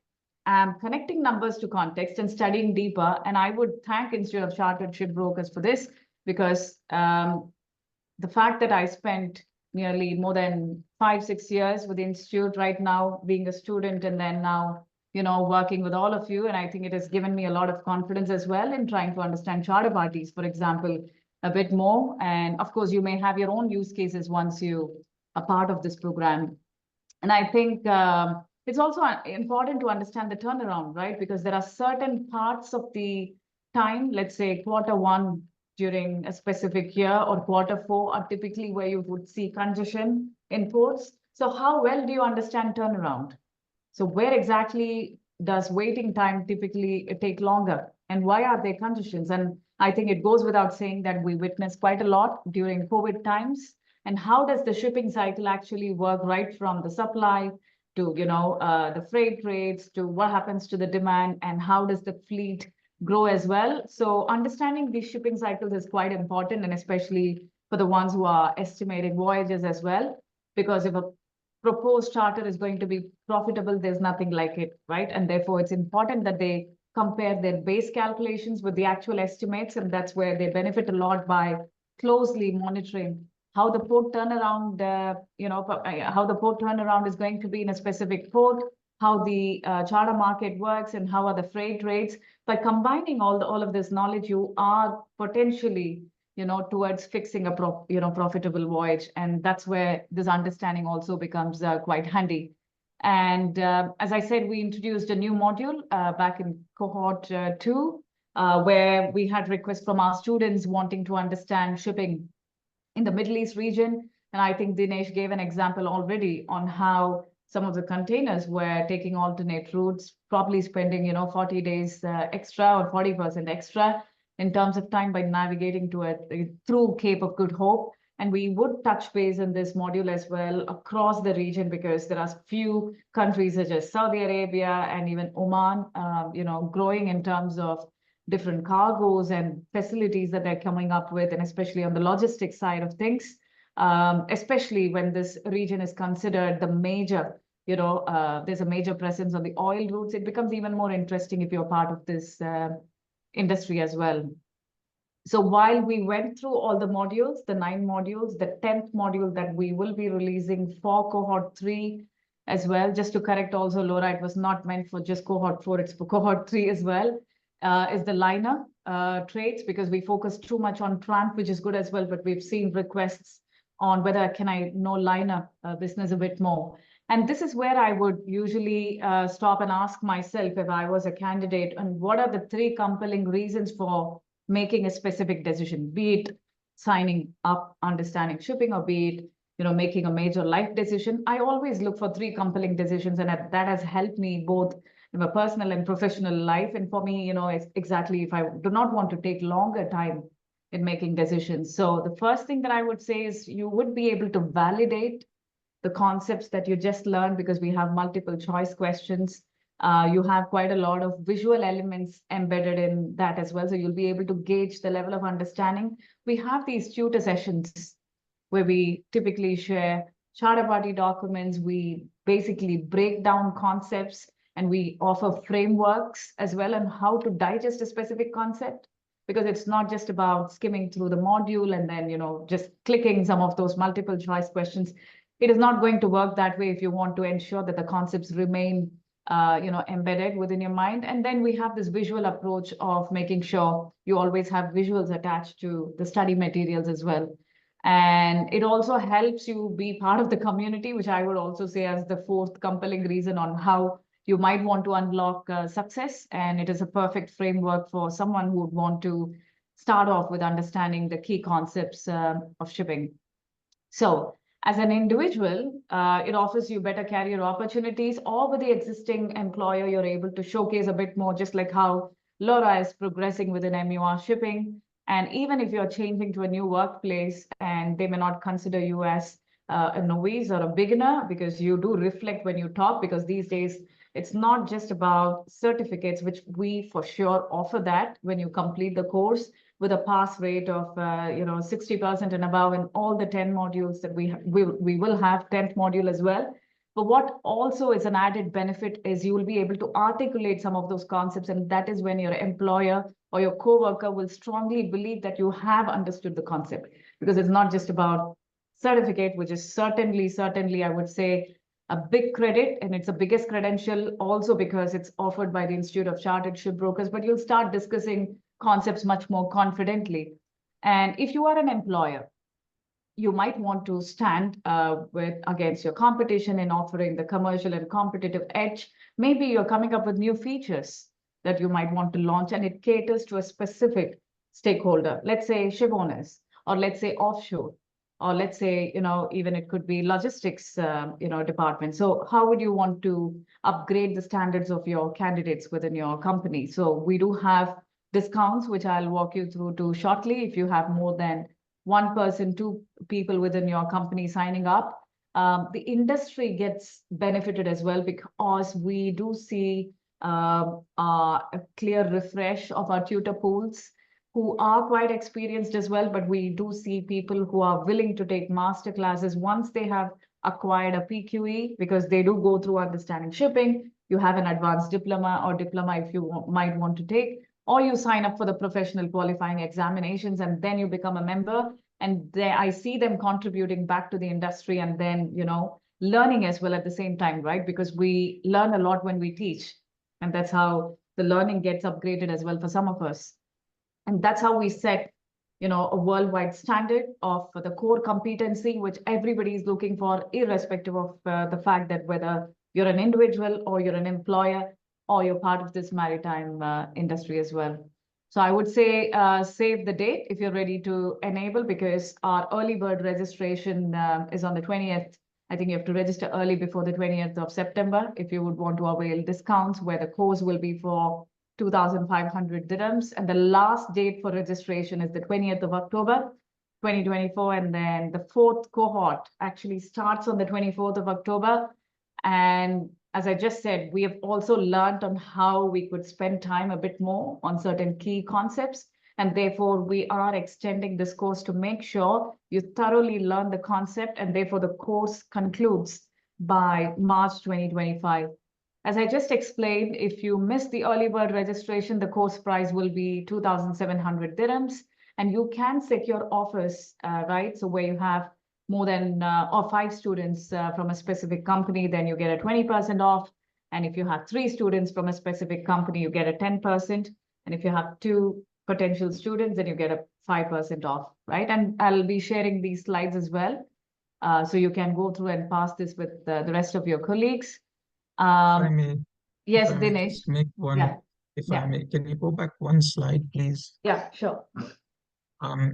am connecting numbers to context and studying deeper? And I would thank Institute of Chartered Shipbrokers for this, because the fact that I spent nearly more than 5-6 years with the Institute right now, being a student, and then now, working with all of you. And I think it has given me a lot of confidence as well in trying to understand charter parties, for example, a bit more. And of course, you may have your own use cases once you are part of this program. And I think it's also important to understand the turnaround, right? Because there are certain parts of the time, let's say Q1 during a specific year, or Q4 are typically where you would see congestion in ports. So how well do you understand turnaround? So where exactly does waiting time typically take longer? And why are there congestions? And I think it goes without saying that we witnessed quite a lot during COVID times. And how does the shipping cycle actually work, right from the supply to the freight rates, to what happens to the demand, and how does the fleet grow as well? So understanding these shipping cycles is quite important, and especially for the ones who are estimating voyages as well, because if a proposed charter is going to be profitable, there's nothing like it, right? And therefore it's important that they compare their base calculations with the actual estimates, and that's where they benefit a lot by closely monitoring how the port turnaround, how the port turnaround is going to be in a specific port, how the charter market works, and how are the freight rates. By combining all of this knowledge, you are potentially, towards fixing a profitable voyage, and that's where this understanding also becomes quite handy. And as I said, we introduced a new module back in Cohort 2, where we had requests from our students wanting to understand shipping in the Middle East region. And I think Dinesh gave an example already on how some of the containers were taking alternate routes, probably spending, 40 days extra or 40% extra in terms of time by navigating through Cape of Good Hope. And we would touch base in this module as well across the region, because there are few countries such as Saudi Arabia and even Oman, growing in terms of different cargoes and facilities that they're coming up with, and especially on the logistics side of things, especially when this region is considered the major, there's a major presence on the oil routes. It becomes even more interesting if you're part of this industry as well. So while we went through all the modules, the 9 modules, the 10th module that we will be releasing for Cohort 3 as well, just to correct also, Laura, it was not meant for just Cohort 4, it's for Cohort 3 as well, is the liner trades, because we focus too much on tramp, which is good as well, but we've seen requests on whether can I know liner business a bit more. And this is where I would usually stop and ask myself, if I was a candidate, and what are the 3 compelling reasons for making a specific decision, be it signing up, understanding shipping, or be it, making a major life decision. I always look for 3 compelling decisions, and that has helped me both in my personal and professional life. And for me, it's exactly if I do not want to take longer time in making decisions. So the first thing that I would say is you would be able to validate the concepts that you just learned, because we have multiple choice questions. You have quite a lot of visual elements embedded in that as well. So you'll be able to gauge the level of understanding. We have these tutor sessions where we typically share charter party documents. We basically break down concepts, and we offer frameworks as well on how to digest a specific concept. because it's not just about skimming through the module and then, just clicking some of those multiple choice questions. It is not going to work that way if you want to ensure that the concepts remain, embedded within your mind. And then we have this visual approach of making sure you always have visuals attached to the study materials as well. And it also helps you be part of the community, which I would also say as the fourth compelling reason on how you might want to unlock success. And it is a perfect framework for someone who would want to start off with understanding the key concepts of shipping. So as an individual, it offers you better career opportunities, or with the existing employer, you're able to showcase a bit more, just like how Laura is progressing within MUR shipping. And even if you're changing to a new workplace and they may not consider you as a novice or a beginner, because you do reflect when you talk, because these days it's not just about certificates, which we for sure offer that when you complete the course with a pass rate of 60% and above in all the 10 modules that we will have 10th module as well. But what also is an added benefit is you will be able to articulate some of those concepts, and that is when your employer or your coworker will strongly believe that you have understood the concept, because it's not just about certificate, which is certainly I would say a big credit, and it's the biggest credential also because it's offered by the Institute of Chartered Shipbrokers, but you'll start discussing concepts much more confidently. And if you are an employer, you might want to stand against your competition in offering the commercial and competitive edge. Maybe you're coming up with new features that you might want to launch, and it caters to a specific stakeholder. Let's say ship owners, or let's say offshore, or let's say, even it could be logistics, department. So how would you want to upgrade the standards of your candidates within your company? So we do have discounts, which I'll walk you through to shortly. If you have more than one person, two people within your company signing up, the industry gets benefited as well, because we do see a clear refresh of our tutor pools who are quite experienced as well, but we do see people who are willing to take master classes once they have acquired a PQE, because they do go through understanding shipping. You have an advanced diploma or diploma if you might want to take, or you sign up for the professional qualifying examinations, and then you become a member. And I see them contributing back to the industry, and then, learning as well at the same time, right? Because we learn a lot when we teach, and that's how the learning gets upgraded as well for some of us. And that's how we set, a worldwide standard of the core competency, which everybody is looking for, irrespective of the fact that whether you're an individual or you're an employer or you're part of this maritime industry as well. So I would say save the date if you're ready to enable, because our early bird registration is on the 20th. I think you have to register early before the 20th of September if you would want to avail discounts, where the course will be for 2,500 dirhams. And the last date for registration is the 20th of October, 2024. And then the fourth cohort actually starts on the 24th of October. And as I just said, we have also learned on how we could spend time a bit more on certain key concepts. And therefore, we are extending this course to make sure you thoroughly learn the concept. And therefore, the course concludes by March 2025. As I just explained, if you miss the early bird registration, the course price will be 2,700 dirhams, and you can secure offers, right? So where you have more than or 5 students from a specific company, then you get a 20% off. And if you have 3 students from a specific company, you get a 10%. And if you have 2 potential students, then you get a 5% off, right? And I'll be sharing these slides as well. So you can go through and pass this with the rest of your colleagues. If I may, Yes, if I may Dinesh. just make one, Yeah. if I may, can you go back one slide, please? Yeah, sure.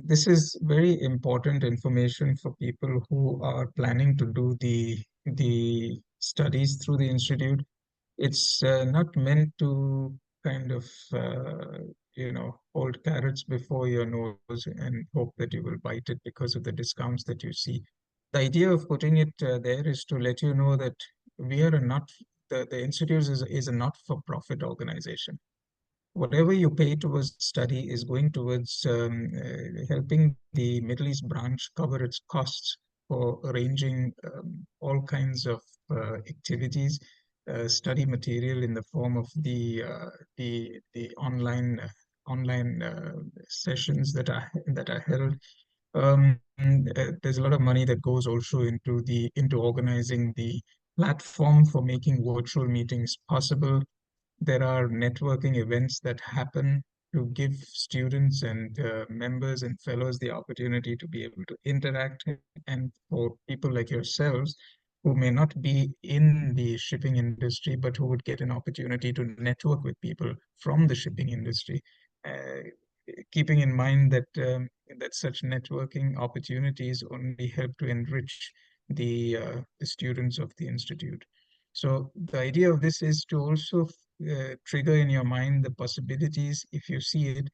This is very important information for people who are planning to do the studies through the institute. It's not meant to kind of hold carrots before your nose and hope that you will bite it because of the discounts that you see. The idea of putting it there is to let you know that we are a not the institute is a not-for-profit organization. Whatever you pay towards study is going towards helping the Middle East branch cover its costs for arranging all kinds of activities, study material in the form of the online online sessions that are held. There's a lot of money that goes also into organizing the platform for making virtual meetings possible. There are networking events that happen to give students and members and fellows the opportunity to be able to interact. And for people like yourselves who may not be in the shipping industry, but who would get an opportunity to network with people from the shipping industry, uh, keeping in mind that such networking opportunities only help to enrich the students of the institute. So the idea of this is to also trigger in your mind the possibilities, if you see it,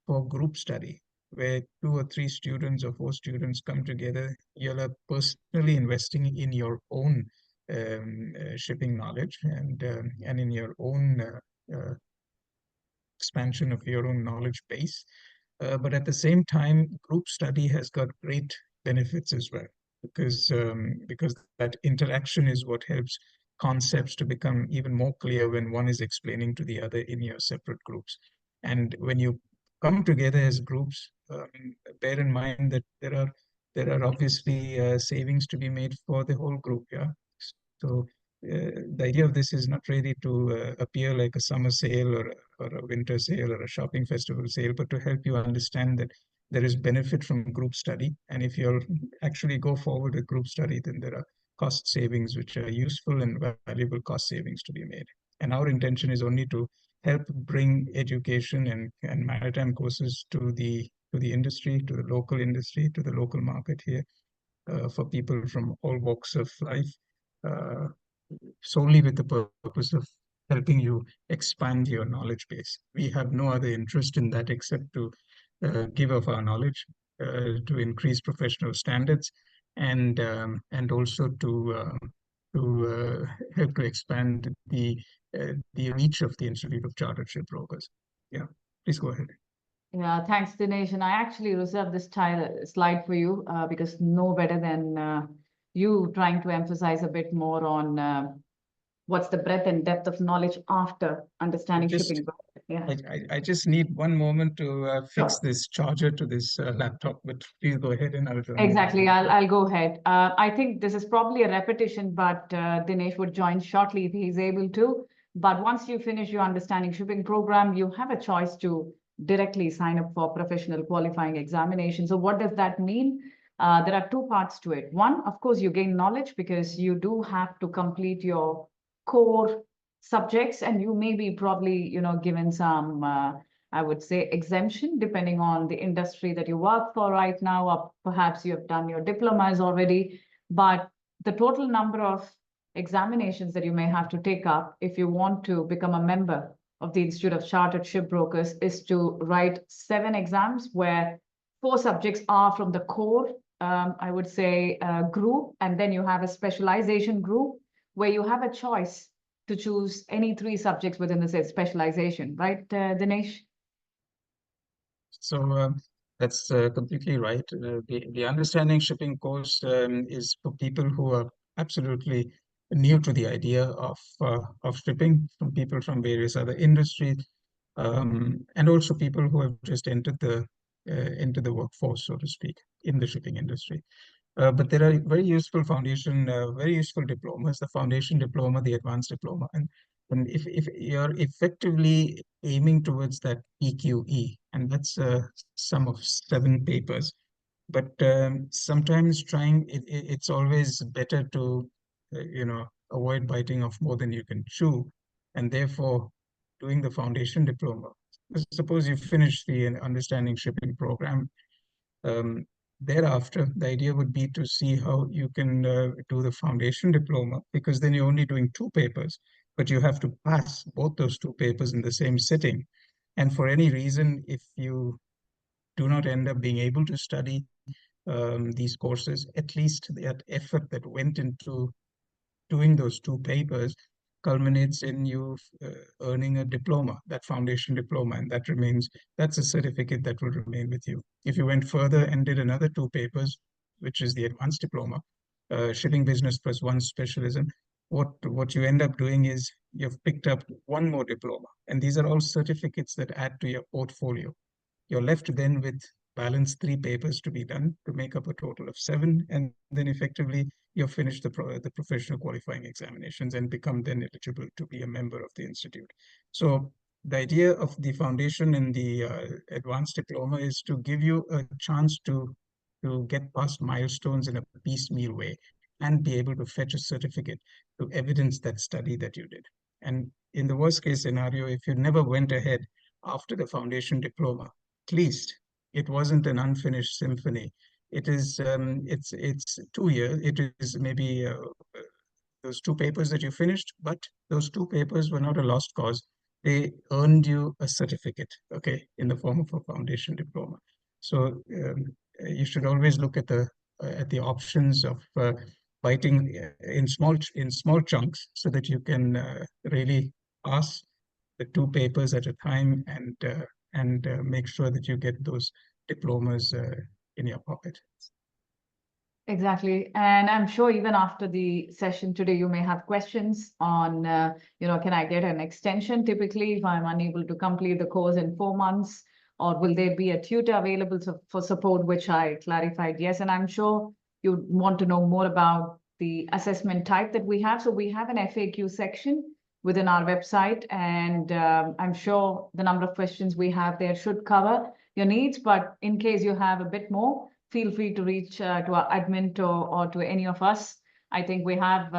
for group study, where 2 or 3 students or 4 students come together. You're personally investing in your own shipping knowledge and in your own expansion of your own knowledge base. But at the same time, group study has got great benefits as well, because that interaction is what helps concepts to become even more clear when one is explaining to the other in your separate groups. And when you come together as groups, bear in mind that there are obviously savings to be made for the whole group. Yeah. So the idea of this is not really to appear like a summer sale or a winter sale or a shopping festival sale, but to help you understand that there is benefit from group study. And if you'll actually go forward with group study, then there are cost savings which are useful and valuable cost savings to be made. And our intention is only to help bring education and maritime courses to the industry, to the local industry, to the local market here, for people from all walks of life, uh, solely with the purpose of helping you expand your knowledge base. We have no other interest in that except to give of our knowledge, to increase professional standards, and also to help to expand the reach of the Institute of Chartered Shipbrokers. Yeah, please go ahead. Yeah, thanks, Dinesh. And I actually reserved this slide for you because no better than you trying to emphasize a bit more on what's the breadth and depth of knowledge after understanding shipping. Yeah. I just need one moment to fix Sure. this charger to this laptop, but please go ahead and I'll turn it Exactly. on. I'll go ahead. I think this is probably a repetition, but Dinesh would join shortly if he's able to. But once you finish your understanding shipping program, you have a choice to directly sign up for professional qualifying examination. So what does that mean? There are 2 parts to it. One, of course, you gain knowledge because you do have to complete your core subjects, and you may be probably, given some I would say exemption depending on the industry that you work for right now, or perhaps you have done your diplomas already. But the total number of examinations that you may have to take up if you want to become a member of the Institute of Chartered Shipbrokers is to write 7 exams, where 4 subjects are from the core, I would say, group, and then you have a specialization group where you have a choice to choose any 3 subjects within the specialization, right, Dinesh? So that's completely right. The understanding shipping course is for people who are absolutely new to the idea of shipping, from people from various other industries, and also people who have just entered the workforce, so to speak, in the shipping industry. But there are very useful diplomas, the foundation diploma, the advanced diploma. And if you're effectively aiming towards that PQE, and that's a sum of 7 papers, but sometimes it's always better to, avoid biting off more than you can chew, and therefore doing the foundation diploma. Suppose you finish the understanding shipping program. Um, Thereafter, the idea would be to see how you can do the foundation diploma, because then you're only doing 2 papers, but you have to pass both those 2 papers in the same sitting. And for any reason, if you do not end up being able to study these courses, at least that effort that went into doing those 2 papers culminates in you earning a diploma, that foundation diploma, and that's a certificate that will remain with you. If you went further and did another 2 papers, which is the advanced diploma, shipping business plus 1 specialism, what you end up doing is you've picked up one more diploma. And these are all certificates that add to your portfolio. You're left then with balance 3 papers to be done to make up a total of 7. And then effectively, you've finished the professional qualifying examinations and become then eligible to be a member of the institute. So the idea of the foundation and the advanced diploma is to give you a chance to get past milestones in a piecemeal way and be able to fetch a certificate to evidence that study that you did. And in the worst case scenario, if you never went ahead after the foundation diploma, at least it wasn't an unfinished symphony. It is it's 2 years. It is maybe those 2 papers that you finished, but those 2 papers were not a lost cause. They earned you a certificate, okay, in the form of a foundation diploma. So you should always look at the options of biting in small chunks so that you can really pass the 2 papers at a time and make sure that you get those diplomas in your pocket. Exactly. And I'm sure even after the session today, you may have questions on, can I get an extension typically if I'm unable to complete the course in 4 months? Or will there be a tutor available for support, which I clarified yes. And I'm sure you want to know more about the assessment type that we have. So we have an FAQ section within our website. And I'm sure the number of questions we have there should cover your needs. But in case you have a bit more, feel free to reach to our admin or to any of us. I think we have,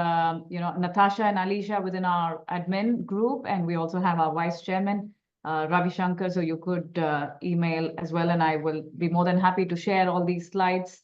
Natasha and Alicia within our admin group, and we also have our vice chairman, Ravi Shankar. So you could email as well, and I will be more than happy to share all these slides.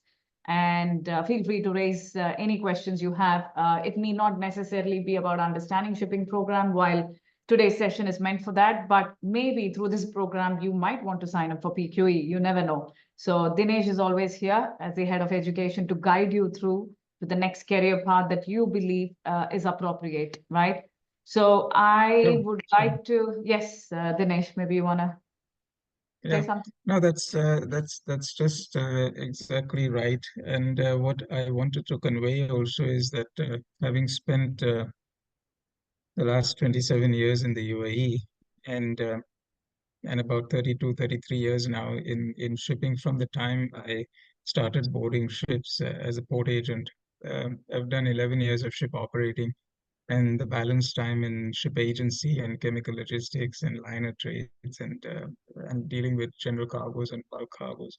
And feel free to raise any questions you have. It may not necessarily be about understanding shipping program, while today's session is meant for that, but maybe through this program, you might want to sign up for PQE. You never know. So Dinesh is always here as the head of education to guide you through to the next career path that you believe is appropriate, right? So I would like to, yes, Dinesh, maybe you want to say something? No, that's just exactly right. And what I wanted to convey also is that having spent the last 27 years in the UAE and about 32, 33 years now in shipping from the time I started boarding ships as a port agent. I've done 11 years of ship operating and the balance time in ship agency and chemical logistics and liner trades and dealing with general cargoes and bulk cargoes.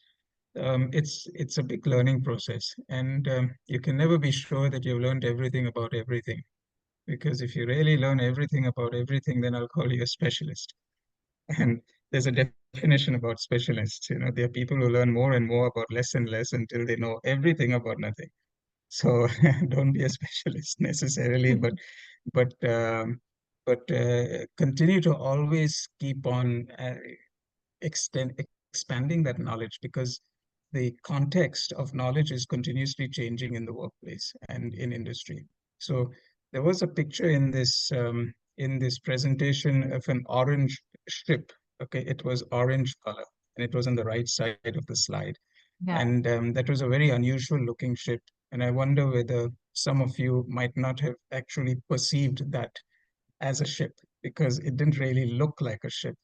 It's a big learning process, and you can never be sure that you've learned everything about everything. Because if you really learn everything about everything, then I'll call you a specialist. And there's a definition about specialists. There are people who learn more and more about less and less until they know everything about nothing. So don't be a specialist necessarily, but continue to always keep on expanding that knowledge, because the context of knowledge is continuously changing in the workplace and in industry. So there was a picture in this presentation of an orange ship. Okay, it was orange color, and it was on the right side of the slide. Yeah. And that was a very unusual looking ship. And I wonder whether some of you might not have actually perceived that as a ship, because it didn't really look like a ship.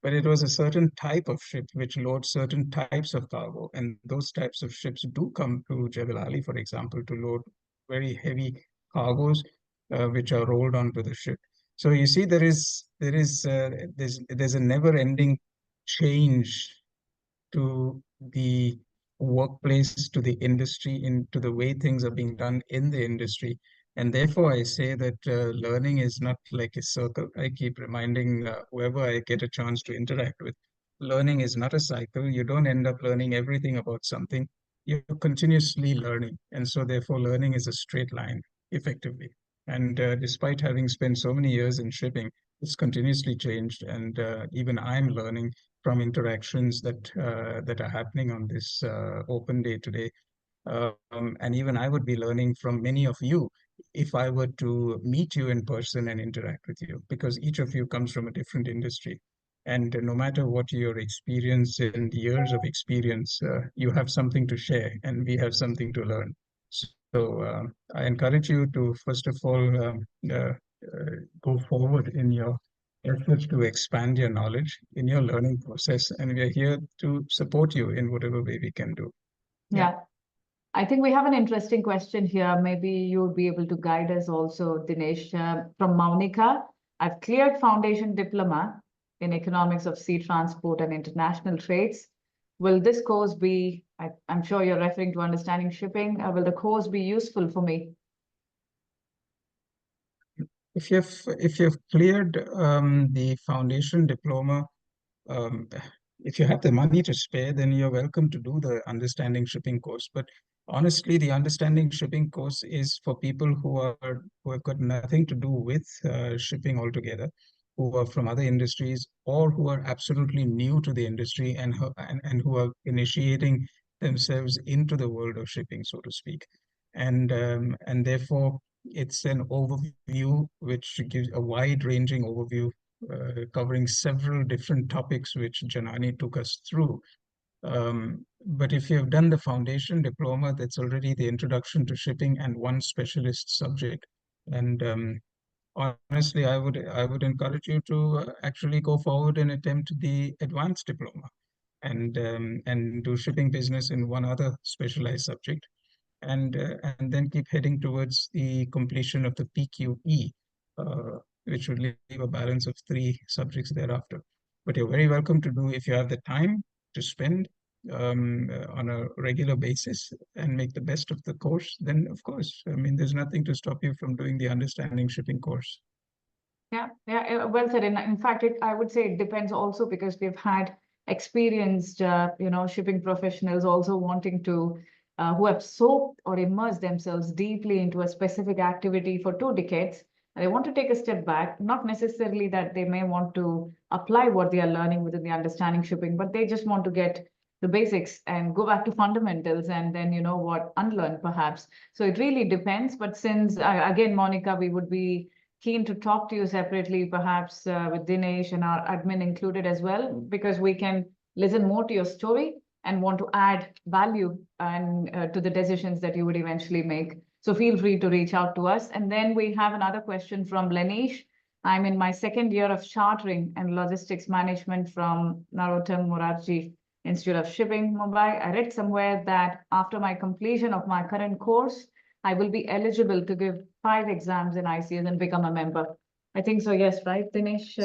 But it was a certain type of ship which loads certain types of cargo. And those types of ships do come to Jebel Ali, for example, to load very heavy cargoes, which are rolled onto the ship. So you see, there's a never-ending change to the workplace, to the industry, into the way things are being done in the industry. And therefore, I say that learning is not like a circle. I keep reminding whoever I get a chance to interact with, learning is not a cycle. You don't end up learning everything about something. You're continuously learning. And so therefore, learning is a straight line, effectively. And despite having spent so many years in shipping, it's continuously changed. And even I'm learning from interactions that are happening on this open day today. And even I would be learning from many of you if I were to meet you in person and interact with you, because each of you comes from a different industry. And no matter what your experience and years of experience, you have something to share, and we have something to learn. So I encourage you to, first of all, go forward in your efforts to expand your knowledge in your learning process. And we are here to support you in whatever way we can do. Yeah. I think we have an interesting question here. Maybe you would be able to guide us also, Dinesh, from Maunika. I've cleared foundation diploma in economics of sea transport and international trades. Will this course be, I'm sure you're referring to understanding shipping, will the course be useful for me? If you've cleared the foundation diploma, um, if you have the money to spare, then you're welcome to do the understanding shipping course. But honestly, the understanding shipping course is for people who have got nothing to do with shipping altogether, who are from other industries, or who are absolutely new to the industry and who are initiating themselves into the world of shipping, so to speak. And therefore, it's an overview which gives a wide-ranging overview covering several different topics which Janani took us through. But if you have done the foundation diploma, that's already the introduction to shipping and one specialist subject. And honestly, I would encourage you to actually go forward and attempt the advanced diploma and do shipping business in one other specialized subject, and then keep heading towards the completion of the PQE, which would leave a balance of 3 subjects thereafter. But you're very welcome to do, if you have the time to spend on a regular basis and make the best of the course, then of course, I mean, there's nothing to stop you from doing the understanding shipping course. Yeah, well said. In fact, I would say it depends also because we've had experienced, shipping professionals also wanting to, who have soaked or immersed themselves deeply into a specific activity for 2 decades. And they want to take a step back, not necessarily that they may want to apply what they are learning within the understanding shipping, but they just want to get the basics and go back to fundamentals and then, unlearn perhaps. So it really depends. But since, again, Monica, we would be keen to talk to you separately, perhaps with Dinesh and our admin included as well, because we can listen more to your story and want to add value and to the decisions that you would eventually make. So feel free to reach out to us. And then we have another question from Lenish. I'm in my 2nd year of chartering and logistics management from Narottam Mukherjee Institute of Shipping, Mumbai. I read somewhere that after my completion of my current course, I will be eligible to give 5 exams in ICS and become a member. I think so, yes, right, Dinesh?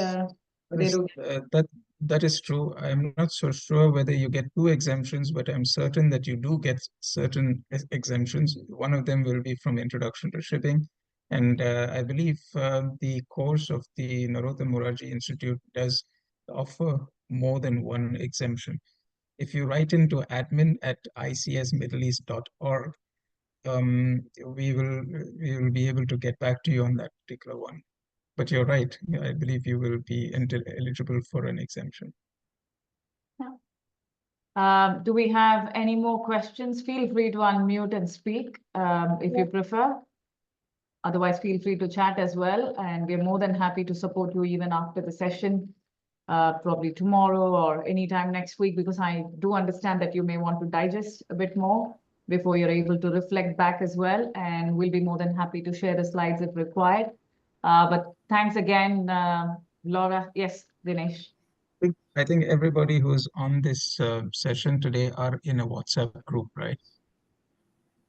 That is true. I'm not so sure whether you get 2 exemptions, but I'm certain that you do get certain exemptions. One of them will be from Introduction to Shipping. And I believe the course of the Narottam Mukherjee Institute does offer more than one exemption. If you write into admin@icsmiddleeast.org, we will be able to get back to you on that particular one. But you're right. I believe you will be eligible for an exemption. Do we have any more questions? Feel free to unmute and speak if you prefer. Otherwise, feel free to chat as well. And we're more than happy to support you even after the session, probably tomorrow or anytime next week, because I do understand that you may want to digest a bit more before you're able to reflect back as well. And we'll be more than happy to share the slides if required. But thanks again, Laura. Yes, Dinesh. I think everybody who's on this session today are in a WhatsApp group, right?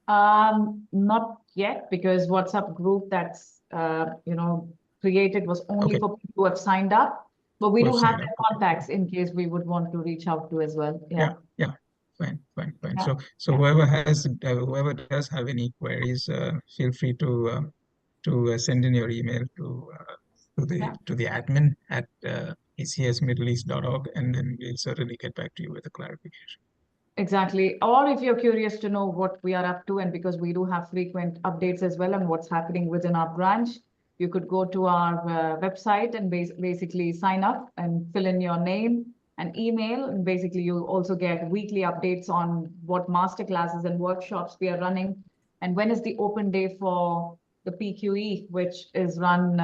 Not yet, because WhatsApp group that's created was only for people who have signed up. But we do have their contacts in case we would want to reach out to as well. Yeah. Fine. Yeah. So whoever does have any queries, feel free to send in your email to the admin at icsmiddleeast.org, and then we'll certainly get back to you with a clarification. Exactly. Or if you're curious to know what we are up to, and because we do have frequent updates as well on what's happening within our branch, you could go to our website and basically sign up and fill in your name and email. And basically, you also get weekly updates on what masterclasses and workshops we are running. And when is the open day for the PQE, which is run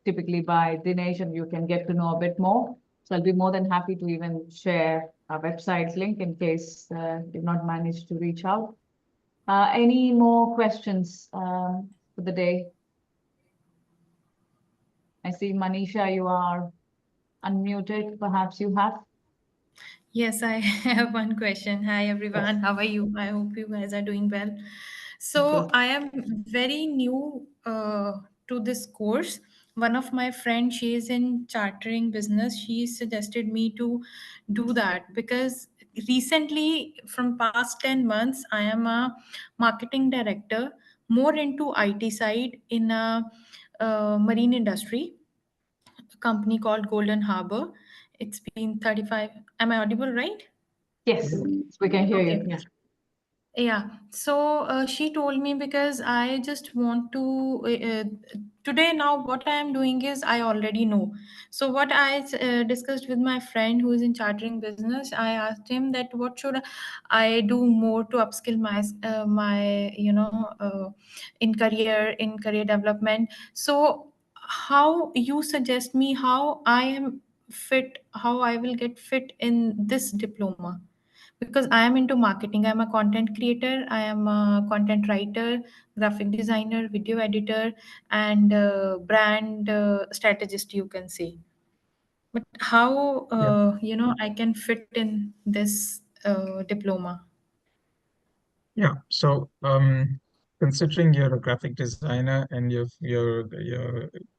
typically by Dinesh, and you can get to know a bit more. So I'll be more than happy to even share our website link in case you've not managed to reach out. Any more questions for the day? I see Manisha, you are unmuted. Perhaps you have. Yes, I have one question. Hi, Yes. everyone. How are you? I hope you guys are doing well. So, Good. I am very new to this course. One of my friends, she is in chartering business. She suggested me to do that because recently, from past 10 months, I am a marketing director, more into IT side in a marine industry, a company called Golden Harbor. It's been 35. Am I audible, right? Yes, we can hear you. Okay. Yeah. Yeah. So she told me because I just want to today now what I am doing is I already know. So what I discussed with my friend who is in chartering business, I asked him that what should I do more to upskill my in career development. So how you suggest me how I am fit, how I will get fit in this diploma? Because I am into marketing. I'm a content creator, I am a content writer, graphic designer, video editor, and brand strategist, you can say. But how Yeah. I can fit in this diploma? Yeah. So, considering you're a graphic designer and you're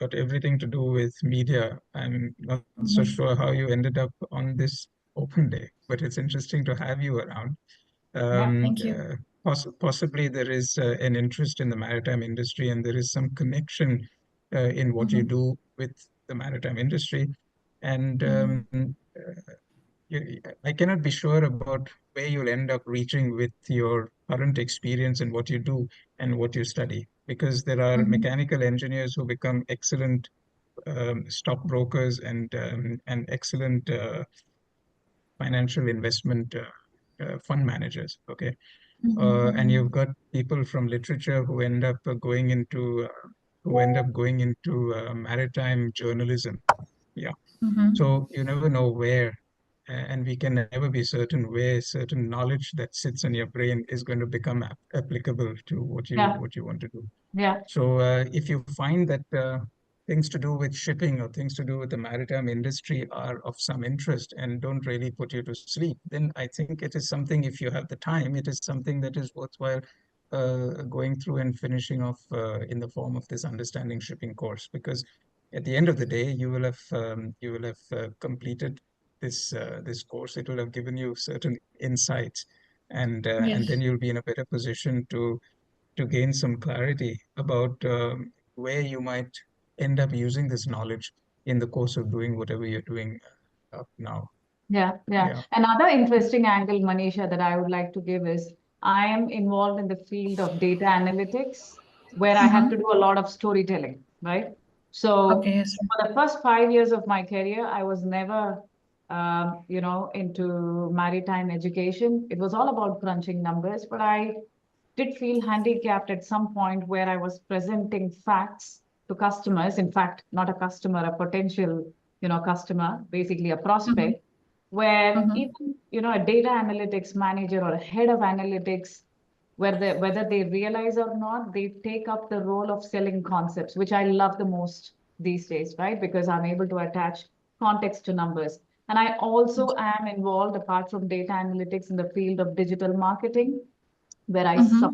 got everything to do with media, I'm not so Mhm. sure how you ended up on this open day, but it's interesting to have you around. Yeah. Thank you. Possibly there is an interest in the maritime industry, and there is some connection in what you Mhm. do with the maritime industry. And Mhm. I cannot be sure about where you'll end up reaching with your current experience and what you do and what you study, because there are Mhm. mechanical engineers who become excellent stockbrokers and excellent financial investment fund managers. Okay, and Mhm. you've got people from literature who end up going into maritime journalism. Yeah. Mhm. So you never know where, and we can never be certain where certain knowledge that sits in your brain is going to become applicable to Yeah. what you want to do. Yeah. So if you find that things to do with shipping or things to do with the maritime industry are of some interest and don't really put you to sleep, then I think it is something, if you have the time, it is something that is worthwhile going through and finishing off in the form of this understanding shipping course. Because at the end of the day, you will have completed this course. It will have given you certain insights, and then Yes. you'll be in a better position to gain some clarity about where you might end up using this knowledge in the course of doing whatever you're doing up now. Yeah, yeah. Yeah. Another interesting angle, Manisha, that I would like to give is I am involved in the field of data analytics, where I have to Mhm. do a lot of storytelling, right? So Okay. Yes. for the first 5 years of my career, I was never, into maritime education. It was all about crunching numbers, but I did feel handicapped at some point where I was presenting facts to customers. In fact, not a customer, a potential, customer, basically a Mhm. prospect, where Mhm. even, a data analytics manager or a head of analytics, whether they realize or not, they take up the role of selling concepts, which I love the most these days, right? Because I'm able to attach context to numbers. And I also am involved, apart from data analytics, in the field of digital marketing, where I support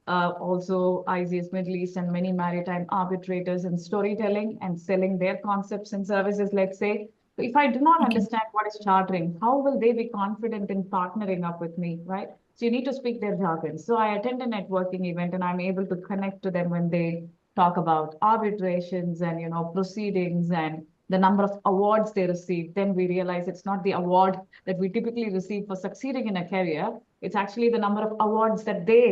Mhm. also ICS Middle East and many maritime arbitrators in storytelling and selling their concepts and services, let's say. So if I do not Okay. understand what is chartering, how will they be confident in partnering up with me, right? So you need to speak their jargon. So I attend a networking event and I'm able to connect to them when they talk about arbitrations and proceedings and the number of awards they receive. Then we realize it's not the award that we typically receive for succeeding in a career. It's actually the number of awards that they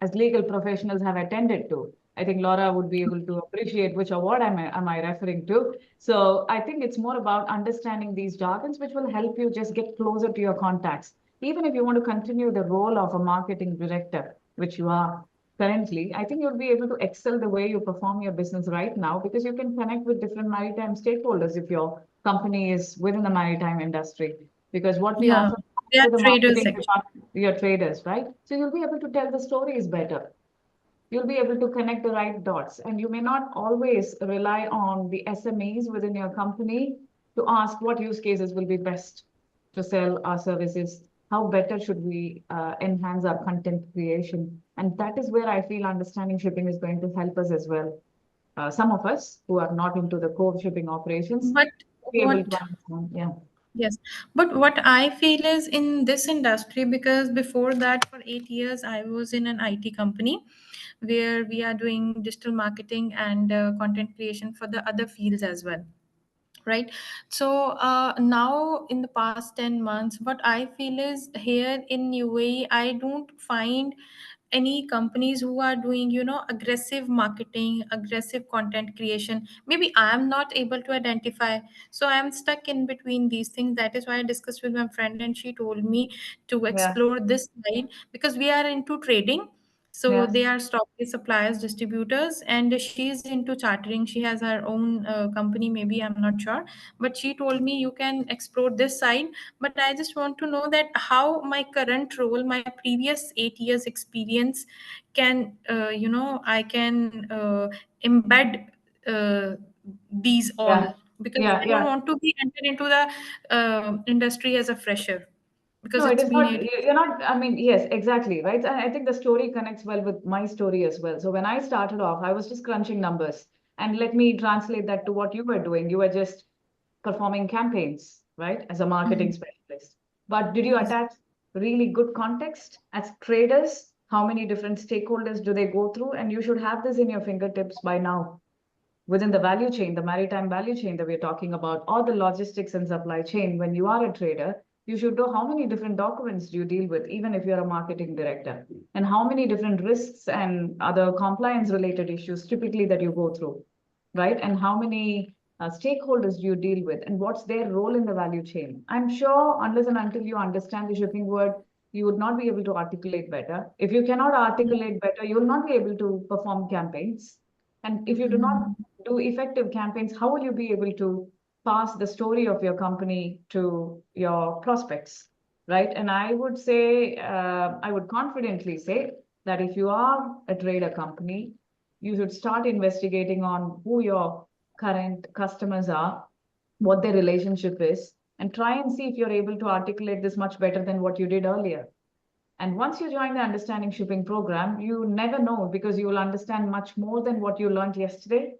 as legal professionals have attended to. I think Laura would be able to appreciate which award am I referring to. So I think it's more about understanding these jargons, which will help you just get closer to your contacts. Even if you want to continue the role of a marketing director, which you are currently, I think you'll be able to excel the way you perform your business right now because you can connect with different maritime stakeholders if your company is within the maritime industry. Because what we Yeah. often They are to the traders marketing actually. department, your traders, right? So you'll be able to tell the stories better. you'll be able to connect the right dots. And you may not always rely on the SMEs within your company to ask what use cases will be best to sell our services. How better should we enhance our content creation? And that is where I feel understanding shipping is going to help us as well. Some of us who are not into the core shipping operations But be able to what understand. Yeah. Yes, but what I feel is in this industry, because before that, for 8 years, I was in an IT company where we are doing digital marketing and content creation for the other fields as well. Right. So now in the past 10 months, what I feel is here in UAE, I don't find any companies who are doing, aggressive marketing, aggressive content creation. Maybe I am not able to identify. So I am stuck in between these things. That is why I discussed with my friend and she told me to Yeah. explore this side because we are into trading. So Yes. they are stock-based suppliers, distributors, and she's into chartering. She has her own company, maybe, I'm not sure. But she told me you can explore this side. But I just want to know that how my current role, my previous 8 years experience can, I can embed uh, these Yeah. all because Yeah. I don't Yeah. want to be entered into the industry as a fresher because No, it it's is been not, 8 years. you're not, I mean, yes, exactly, right? And I think the story connects well with my story as well. So when I started off, I was just crunching numbers. And let me translate that to what you were doing. You were just performing campaigns, right? As a marketing Mhm. specialist. But did you Yes. attach really good context as traders? How many different stakeholders do they go through? And you should have this in your fingertips by now within the value chain, the maritime value chain that we're talking about, or the logistics and supply chain, when you are a trader, you should know how many different documents do you deal with, even if you're a marketing director, and how many different risks and other compliance related issues typically that you go through, right? And how many stakeholders do you deal with, and what's their role in the value chain? I'm sure unless and until you understand the shipping word, you would not be able to articulate better. If you cannot articulate better, you will not be able to perform campaigns. And if you do not Mhm. do effective campaigns, how will you be able to pass the story of your company to your prospects, right? And I would say, I would confidently say that if you are a trader company, you should start investigating on who your current customers are, what their relationship is, and try and see if you're able to articulate this much better than what you did earlier. And once you join the Understanding Shipping program, you never know because you will understand much more than what you learned yesterday,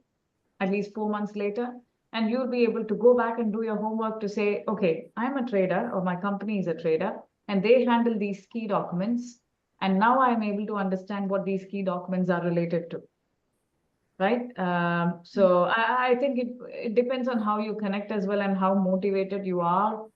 at least 4 months later. And you'll be able to go back and do your homework to say, okay, I'm a trader or my company is a trader and they handle these key documents. And now I'm able to understand what these key documents are related to, right? So I think it depends on how you connect as well and how motivated you are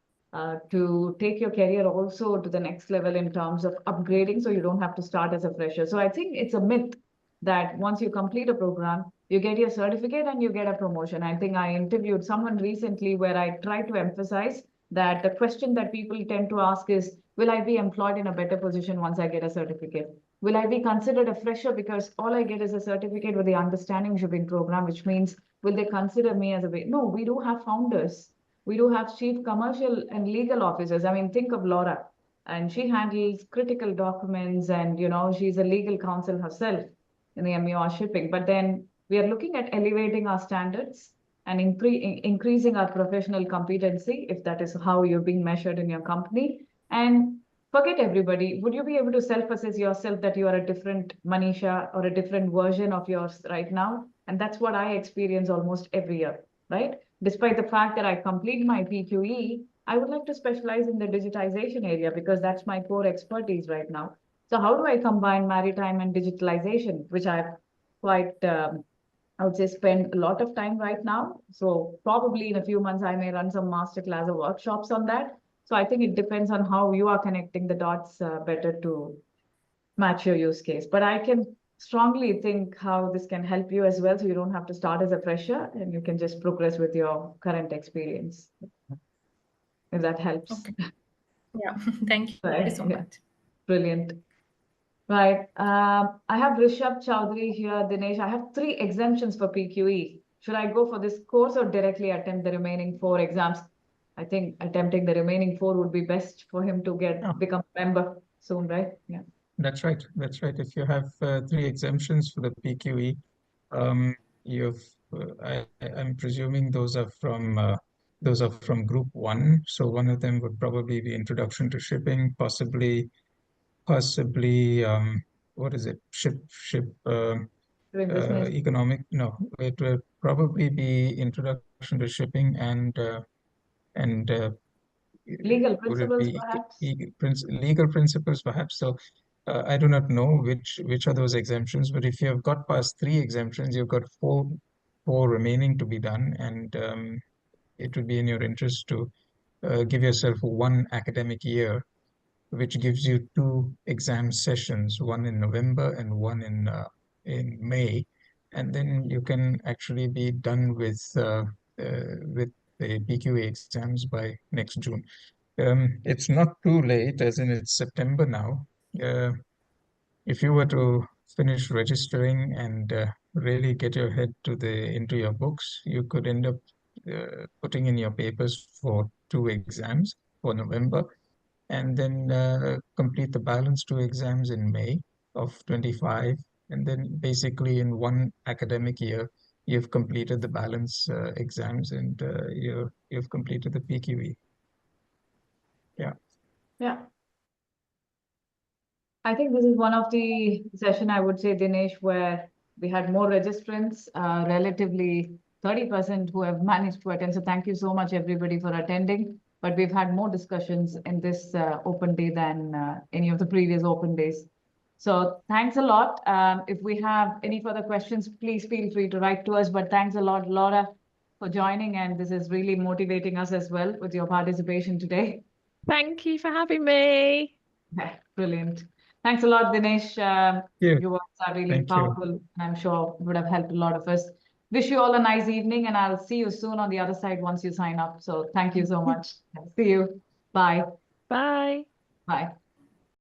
to take your career also to the next level in terms of upgrading so you don't have to start as a fresher. So I think it's a myth that once you complete a program, you get your certificate and you get a promotion. I think I interviewed someone recently where I tried to emphasize that the question that people tend to ask is, will I be employed in a better position once I get a certificate? Will I be considered a fresher because all I get is a certificate with the understanding shipping program, which means will they consider me as a way? No, we do have founders. We do have chief commercial and legal officers. I mean, think of Laura, and she handles critical documents, and she's a legal counsel herself in the MER shipping. But then we are looking at elevating our standards and increasing our professional competency, if that is how you're being measured in your company. And forget everybody. Would you be able to self-assess yourself that you are a different Manisha or a different version of yours right now? And that's what I experience almost every year, right? Despite the fact that I complete my PQE, I would like to specialize in the digitization area because that's my core expertise right now. So how do I combine maritime and digitalization, which I've quite, I would say, spend a lot of time right now. So probably in a few months, I may run some masterclass or workshops on that. So I think it depends on how you are connecting the dots better to match your use case. But I can strongly think how this can help you as well. So you don't have to start as a fresher and you can just progress with your current experience, if that helps. Okay. Yeah. Thank you so Right. much. Yeah. Brilliant. Right. I have Rishabh Chowdhury here, Dinesh. I have 3 exemptions for PQE. Should I go for this course or directly attempt the remaining 4 exams? I think attempting the remaining 4 would be best for him to Yeah. become a member soon, right? Yeah. That's right. That's right. If you have 3 exemptions for the PQE, you've I'm presuming those are from group 1. So one of them would probably be introduction to shipping, possibly what is it? Ship Doing business, economic. No, it will probably be introduction to shipping and legal would it principles, be perhaps. legal principles perhaps? So I do not know which are those exemptions, but if you have got past 3 exemptions, you've got four remaining to be done, and it would be in your interest to give yourself 1 academic year, which gives you 2 exam sessions, one in November and one in May, and then you can actually be done with the PQA exams by next June. It's not too late, as in it's September now. If you were to finish registering and really get your head into your books, you could end up putting in your papers for 2 exams for November, and then complete the balance 2 exams in May of 25. And then basically in 1 academic year, you've completed the balance exams, and you've completed the PQE. Yeah. Yeah. I think this is one of the session, I would say, Dinesh, where we had more registrants, relatively 30% who have managed to attend. So thank you so much, everybody, for attending. But we've had more discussions in this open day than any of the previous open days. So thanks a lot. If we have any further questions, please feel free to write to us. But thanks a lot, Laura, for joining. And this is really motivating us as well with your participation today. Thank you for having me. Yeah, brilliant. Thanks a lot, Dinesh. Yeah. Your words are really Thank you. powerful, and I'm sure would have helped a lot of us. Wish you all a nice evening, and I'll see you soon on the other side once you sign up. So thank you so much. See you. Bye. Bye. Bye.